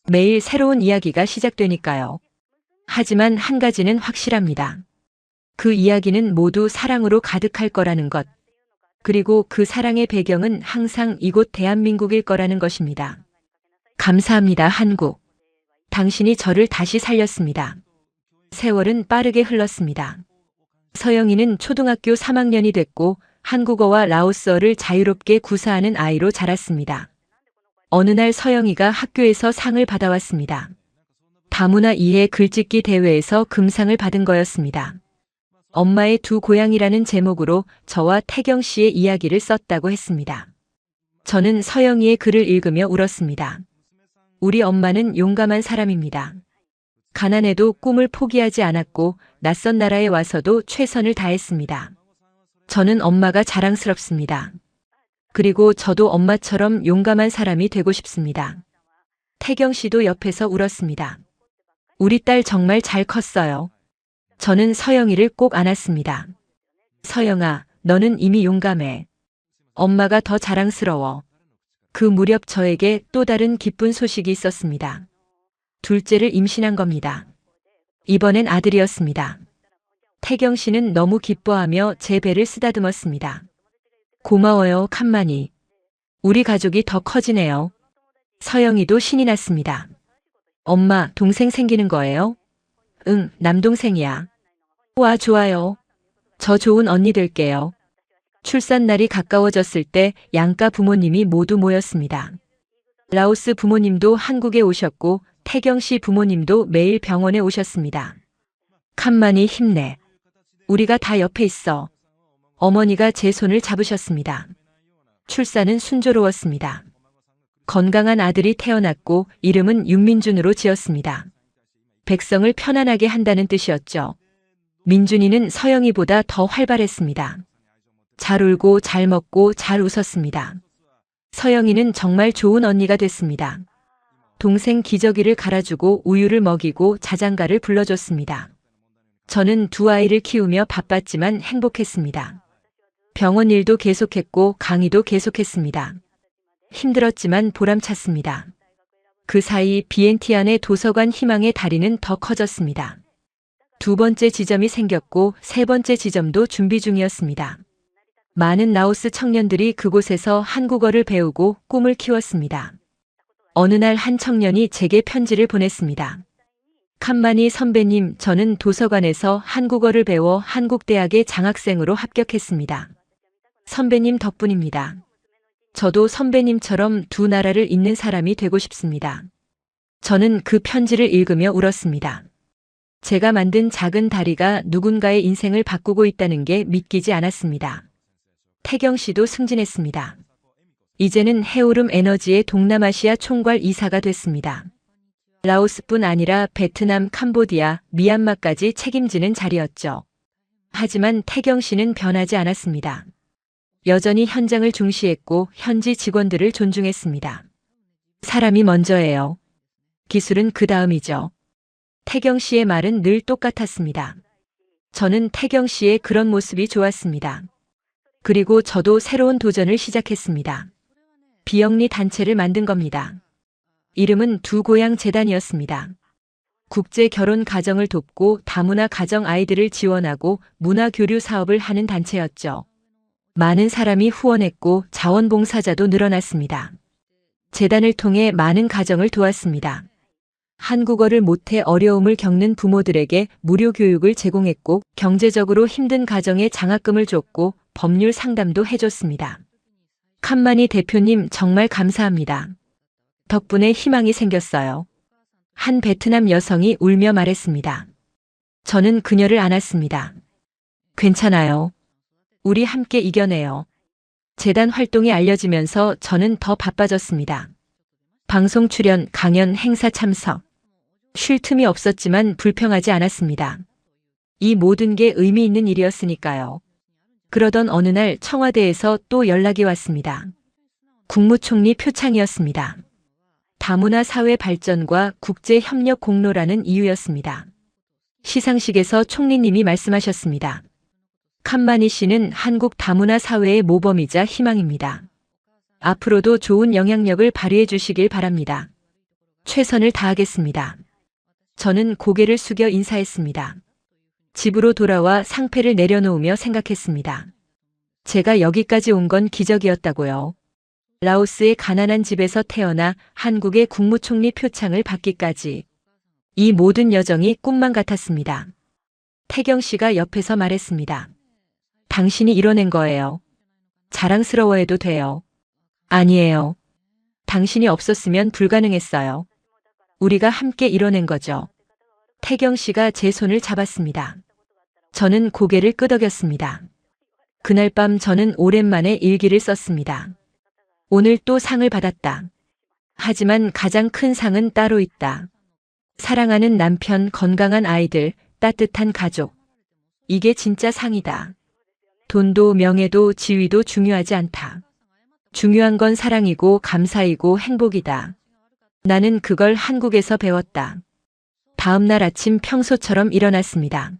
매일 새로운 이야기가 시작되니까요. 하지만 한 가지는 확실합니다. 그 이야기는 모두 사랑으로 가득할 거라는 것. 그리고 그 사랑의 배경은 항상 이곳 대한민국일 거라는 것입니다. 감사합니다, 한국. 당신이 저를 다시 살렸습니다. 세월은 빠르게 흘렀습니다. 서영이는 초등학교 3학년이 됐고 한국어와 라오스어를 자유롭게 구사하는 아이로 자랐습니다. 어느 날 서영이가 학교에서 상을 받아왔습니다. 다문화 이해 글짓기 대회에서 금상을 받은 거였습니다. 엄마의 두 고향이라는 제목으로 저와 태경 씨의 이야기를 썼다고 했습니다. 저는 서영이의 글을 읽으며 울었습니다. 우리 엄마는 용감한 사람입니다. 가난해도 꿈을 포기하지 않았고 낯선 나라에 와서도 최선을 다했습니다. 저는 엄마가 자랑스럽습니다. 그리고 저도 엄마처럼 용감한 사람이 되고 싶습니다. 태경 씨도 옆에서 울었습니다. 우리 딸 정말 잘 컸어요. 저는 서영이를 꼭 안았습니다. 서영아, 너는 이미 용감해. 엄마가 더 자랑스러워. 그 무렵 저에게 또 다른 기쁜 소식이 있었습니다. 둘째를 임신한 겁니다. 이번엔 아들이었습니다. 태경 씨는 너무 기뻐하며 제 배를 쓰다듬었습니다. 고마워요, 칸마니. 우리 가족이 더 커지네요. 서영이도 신이 났습니다. 엄마, 동생 생기는 거예요? 응, 남동생이야. 와, 좋아요. 저 좋은 언니 될게요. 출산 날이 가까워졌을 때 양가 부모님이 모두 모였습니다. 라오스 부모님도 한국에 오셨고 태경 씨 부모님도 매일 병원에 오셨습니다. 칸마니 힘내. 우리가 다 옆에 있어. 어머니가 제 손을 잡으셨습니다. 출산은 순조로웠습니다. 건강한 아들이 태어났고 이름은 윤민준으로 지었습니다. 백성을 편안하게 한다는 뜻이었죠. 민준이는 서영이보다 더 활발했습니다. 잘 울고 잘 먹고 잘 웃었습니다. 서영이는 정말 좋은 언니가 됐습니다. 동생 기저귀를 갈아주고 우유를 먹이고 자장가를 불러줬습니다. 저는 두 아이를 키우며 바빴지만 행복했습니다. 병원 일도 계속했고 강의도 계속했습니다. 힘들었지만 보람찼습니다. 그 사이 비엔티안의 도서관 희망의 다리는 더 커졌습니다. 두 번째 지점이 생겼고 세 번째 지점도 준비 중이었습니다. 많은 라오스 청년들이 그곳에서 한국어를 배우고 꿈을 키웠습니다. 어느 날 한 청년이 제게 편지를 보냈습니다. 칸마니 선배님, 저는 도서관에서 한국어를 배워 한국대학의 장학생으로 합격했습니다. 선배님 덕분입니다. 저도 선배님처럼 두 나라를 잇는 사람이 되고 싶습니다. 저는 그 편지를 읽으며 울었습니다. 제가 만든 작은 다리가 누군가의 인생을 바꾸고 있다는 게 믿기지 않았습니다. 태경 씨도 승진했습니다. 이제는 해오름 에너지의 동남아시아 총괄 이사가 됐습니다. 라오스뿐 아니라 베트남, 캄보디아, 미얀마까지 책임지는 자리였죠. 하지만 태경 씨는 변하지 않았습니다. 여전히 현장을 중시했고 현지 직원들을 존중했습니다. 사람이 먼저예요. 기술은 그 다음이죠. 태경 씨의 말은 늘 똑같았습니다. 저는 태경 씨의 그런 모습이 좋았습니다. 그리고 저도 새로운 도전을 시작했습니다. 비영리 단체를 만든 겁니다. 이름은 두 고향 재단이었습니다. 국제 결혼 가정을 돕고 다문화 가정 아이들을 지원하고 문화 교류 사업을 하는 단체였죠. 많은 사람이 후원했고 자원봉사자도 늘어났습니다. 재단을 통해 많은 가정을 도왔습니다. 한국어를 못해 어려움을 겪는 부모들에게 무료 교육을 제공했고 경제적으로 힘든 가정에 장학금을 줬고 법률 상담도 해줬습니다. 칸마니 대표님 정말 감사합니다. 덕분에 희망이 생겼어요. 한 베트남 여성이 울며 말했습니다. 저는 그녀를 안았습니다. 괜찮아요. 우리 함께 이겨내요. 재단 활동이 알려지면서 저는 더 바빠졌습니다. 방송 출연, 강연, 행사 참석. 쉴 틈이 없었지만 불평하지 않았습니다. 이 모든 게 의미 있는 일이었으니까요. 그러던 어느 날 청와대에서 또 연락이 왔습니다. 국무총리 표창이었습니다. 다문화 사회 발전과 국제 협력 공로라는 이유였습니다. 시상식에서 총리님이 말씀하셨습니다. 칸마니 씨는 한국 다문화 사회의 모범이자 희망입니다. 앞으로도 좋은 영향력을 발휘해 주시길 바랍니다. 최선을 다하겠습니다. 저는 고개를 숙여 인사했습니다. 집으로 돌아와 상패를 내려놓으며 생각했습니다. 제가 여기까지 온 건 기적이었다고요. 라오스의 가난한 집에서 태어나 한국의 국무총리 표창을 받기까지 이 모든 여정이 꿈만 같았습니다. 태경 씨가 옆에서 말했습니다. 당신이 이뤄낸 거예요. 자랑스러워해도 돼요. 아니에요. 당신이 없었으면 불가능했어요. 우리가 함께 이뤄낸 거죠. 태경 씨가 제 손을 잡았습니다. 저는 고개를 끄덕였습니다. 그날 밤 저는 오랜만에 일기를 썼습니다. 오늘 또 상을 받았다. 하지만 가장 큰 상은 따로 있다. 사랑하는 남편, 건강한 아이들, 따뜻한 가족. 이게 진짜 상이다. 돈도 명예도 지위도 중요하지 않다. 중요한 건 사랑이고 감사이고 행복이다. 나는 그걸 한국에서 배웠다. 다음 날 아침 평소처럼 일어났습니다.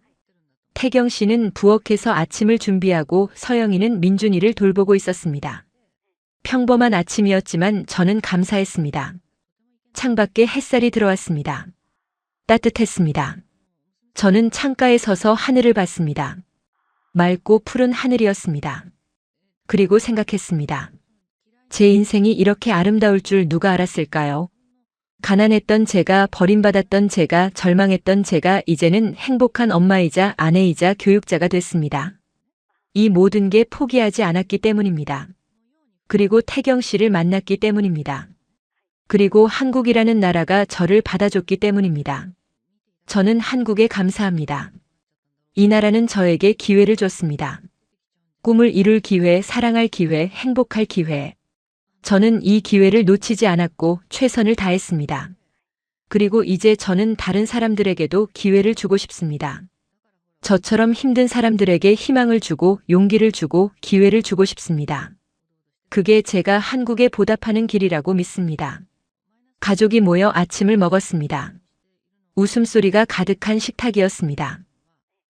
태경 씨는 부엌에서 아침을 준비하고 서영이는 민준이를 돌보고 있었습니다. 평범한 아침이었지만 저는 감사했습니다. 창밖에 햇살이 들어왔습니다. 따뜻했습니다. 저는 창가에 서서 하늘을 봤습니다. 맑고 푸른 하늘이었습니다. 그리고 생각했습니다. 제 인생이 이렇게 아름다울 줄 누가 알았을까요? 가난했던 제가, 버림받았던 제가, 절망했던 제가 이제는 행복한 엄마이자 아내이자 교육자가 됐습니다. 이 모든 게 포기하지 않았기 때문입니다. 그리고 태경 씨를 만났기 때문입니다. 그리고 한국이라는 나라가 저를 받아줬기 때문입니다. 저는 한국에 감사합니다. 이 나라는 저에게 기회를 줬습니다. 꿈을 이룰 기회, 사랑할 기회, 행복할 기회. 저는 이 기회를 놓치지 않았고 최선을 다했습니다. 그리고 이제 저는 다른 사람들에게도 기회를 주고 싶습니다. 저처럼 힘든 사람들에게 희망을 주고 용기를 주고 기회를 주고 싶습니다. 그게 제가 한국에 보답하는 길이라고 믿습니다. 가족이 모여 아침을 먹었습니다. 웃음소리가 가득한 식탁이었습니다.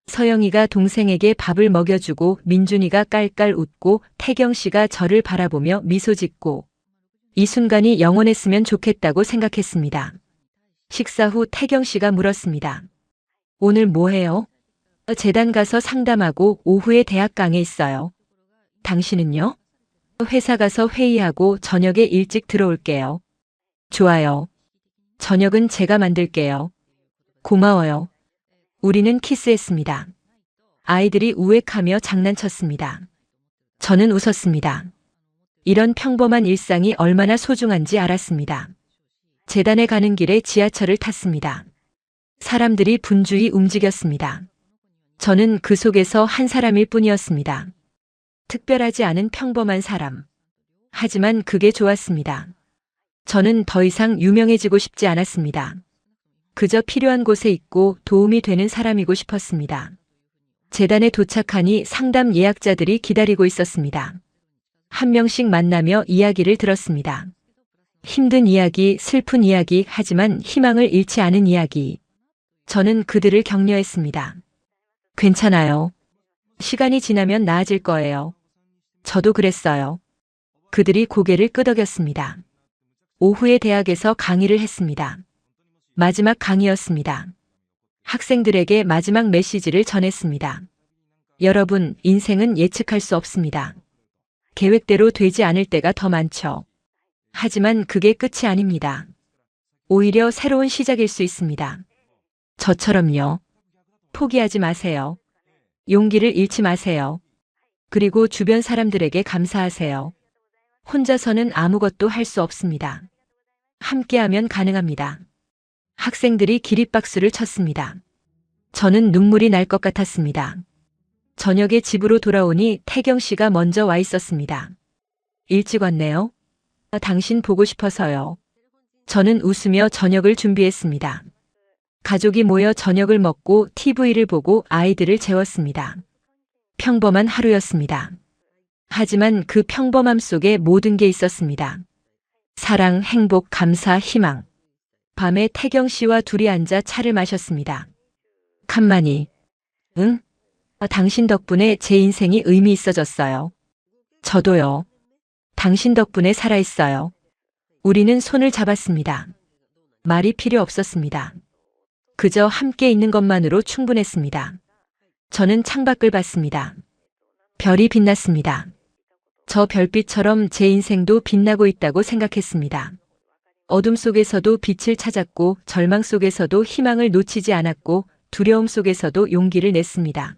서영이가 동생에게 밥을 먹여주고 민준이가 깔깔 웃고 태경 씨가 저를 바라보며 미소 짓고 이 순간이 영원했으면 좋겠다고 생각했습니다. 식사 후 태경 씨가 물었습니다. 오늘 뭐 해요? 재단 가서 상담하고 오후에 대학 강에 있어요. 당신은요? 회사 가서 회의하고 저녁에 일찍 들어올게요. 좋아요. 저녁은 제가 만들게요. 고마워요. 우리는 키스했습니다. 아이들이 우웩하며 장난쳤습니다. 저는 웃었습니다. 이런 평범한 일상이 얼마나 소중한지 알았습니다. 재단에 가는 길에 지하철을 탔습니다. 사람들이 분주히 움직였습니다. 저는 그 속에서 한 사람일 뿐이었습니다. 특별하지 않은 평범한 사람. 하지만 그게 좋았습니다. 저는 더 이상 유명해지고 싶지 않았습니다. 그저 필요한 곳에 있고 도움이 되는 사람이고 싶었습니다. 재단에 도착하니 상담 예약자들이 기다리고 있었습니다. 한 명씩 만나며 이야기를 들었습니다. 힘든 이야기, 슬픈 이야기, 하지만 희망을 잃지 않은 이야기. 저는 그들을 격려했습니다. 괜찮아요. 시간이 지나면 나아질 거예요. 저도 그랬어요. 그들이 고개를 끄덕였습니다. 오후에 대학에서 강의를 했습니다. 마지막 강의였습니다. 학생들에게 마지막 메시지를 전했습니다. 여러분, 인생은 예측할 수 없습니다. 계획대로 되지 않을 때가 더 많죠. 하지만 그게 끝이 아닙니다. 오히려 새로운 시작일 수 있습니다. 저처럼요. 포기하지 마세요. 용기를 잃지 마세요. 그리고 주변 사람들에게 감사하세요. 혼자서는 아무것도 할 수 없습니다. 함께하면 가능합니다. 학생들이 기립박수를 쳤습니다. 저는 눈물이 날 것 같았습니다. 저녁에 집으로 돌아오니 태경 씨가 먼저 와 있었습니다. 일찍 왔네요. 당신 보고 싶어서요. 저는 웃으며 저녁을 준비했습니다. 가족이 모여 저녁을 먹고 TV를 보고 아이들을 재웠습니다. 평범한 하루였습니다. 하지만 그 평범함 속에 모든 게 있었습니다. 사랑, 행복, 감사, 희망. 밤에 태경 씨와 둘이 앉아 차를 마셨습니다. 칸만이. 응? 당신 덕분에 제 인생이 의미 있어졌어요. 저도요. 당신 덕분에 살아있어요. 우리는 손을 잡았습니다. 말이 필요 없었습니다. 그저 함께 있는 것만으로 충분했습니다. 저는 창밖을 봤습니다. 별이 빛났습니다. 저 별빛처럼 제 인생도 빛나고 있다고 생각했습니다. 어둠 속에서도 빛을 찾았고 절망 속에서도 희망을 놓치지 않았고 두려움 속에서도 용기를 냈습니다.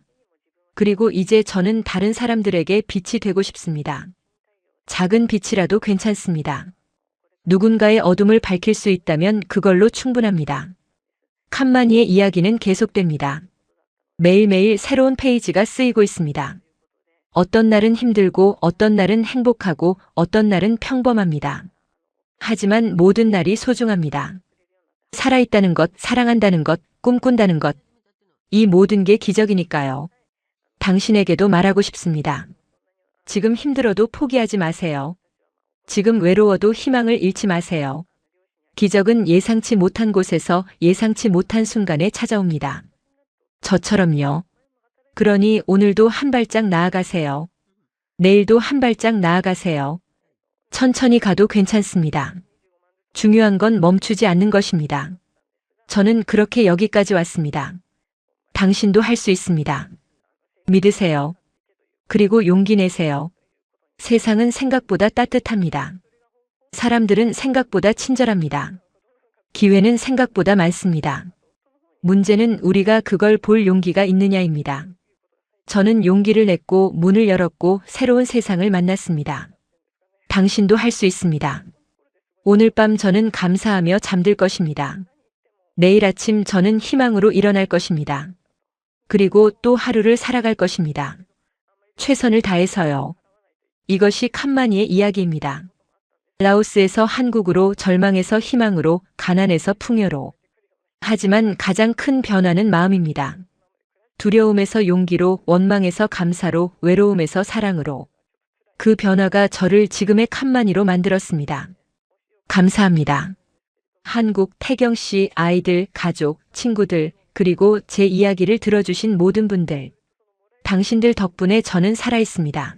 그리고 이제 저는 다른 사람들에게 빛이 되고 싶습니다. 작은 빛이라도 괜찮습니다. 누군가의 어둠을 밝힐 수 있다면 그걸로 충분합니다. 칸마니의 이야기는 계속됩니다. 매일매일 새로운 페이지가 쓰이고 있습니다. 어떤 날은 힘들고 어떤 날은 행복하고 어떤 날은 평범합니다. 하지만 모든 날이 소중합니다. 살아있다는 것, 사랑한다는 것, 꿈꾼다는 것. 이 모든 게 기적이니까요. 당신에게도 말하고 싶습니다. 지금 힘들어도 포기하지 마세요. 지금 외로워도 희망을 잃지 마세요. 기적은 예상치 못한 곳에서 예상치 못한 순간에 찾아옵니다. 저처럼요. 그러니 오늘도 한 발짝 나아가세요. 내일도 한 발짝 나아가세요. 천천히 가도 괜찮습니다. 중요한 건 멈추지 않는 것입니다. 저는 그렇게 여기까지 왔습니다. 당신도 할 수 있습니다. 믿으세요. 그리고 용기 내세요. 세상은 생각보다 따뜻합니다. 사람들은 생각보다 친절합니다. 기회는 생각보다 많습니다. 문제는 우리가 그걸 볼 용기가 있느냐입니다. 저는 용기를 냈고 문을 열었고 새로운 세상을 만났습니다. 당신도 할 수 있습니다. 오늘 밤 저는 감사하며 잠들 것입니다. 내일 아침 저는 희망으로 일어날 것입니다. 그리고 또 하루를 살아갈 것입니다. 최선을 다해서요. 이것이 칸마니의 이야기입니다. 라오스에서 한국으로, 절망에서 희망으로, 가난에서 풍요로. 하지만 가장 큰 변화는 마음입니다. 두려움에서 용기로, 원망에서 감사로, 외로움에서 사랑으로. 그 변화가 저를 지금의 칸마니로 만들었습니다. 감사합니다. 한국, 태경 씨, 아이들, 가족, 친구들, 그리고 제 이야기를 들어주신 모든 분들. 당신들 덕분에 저는 살아있습니다.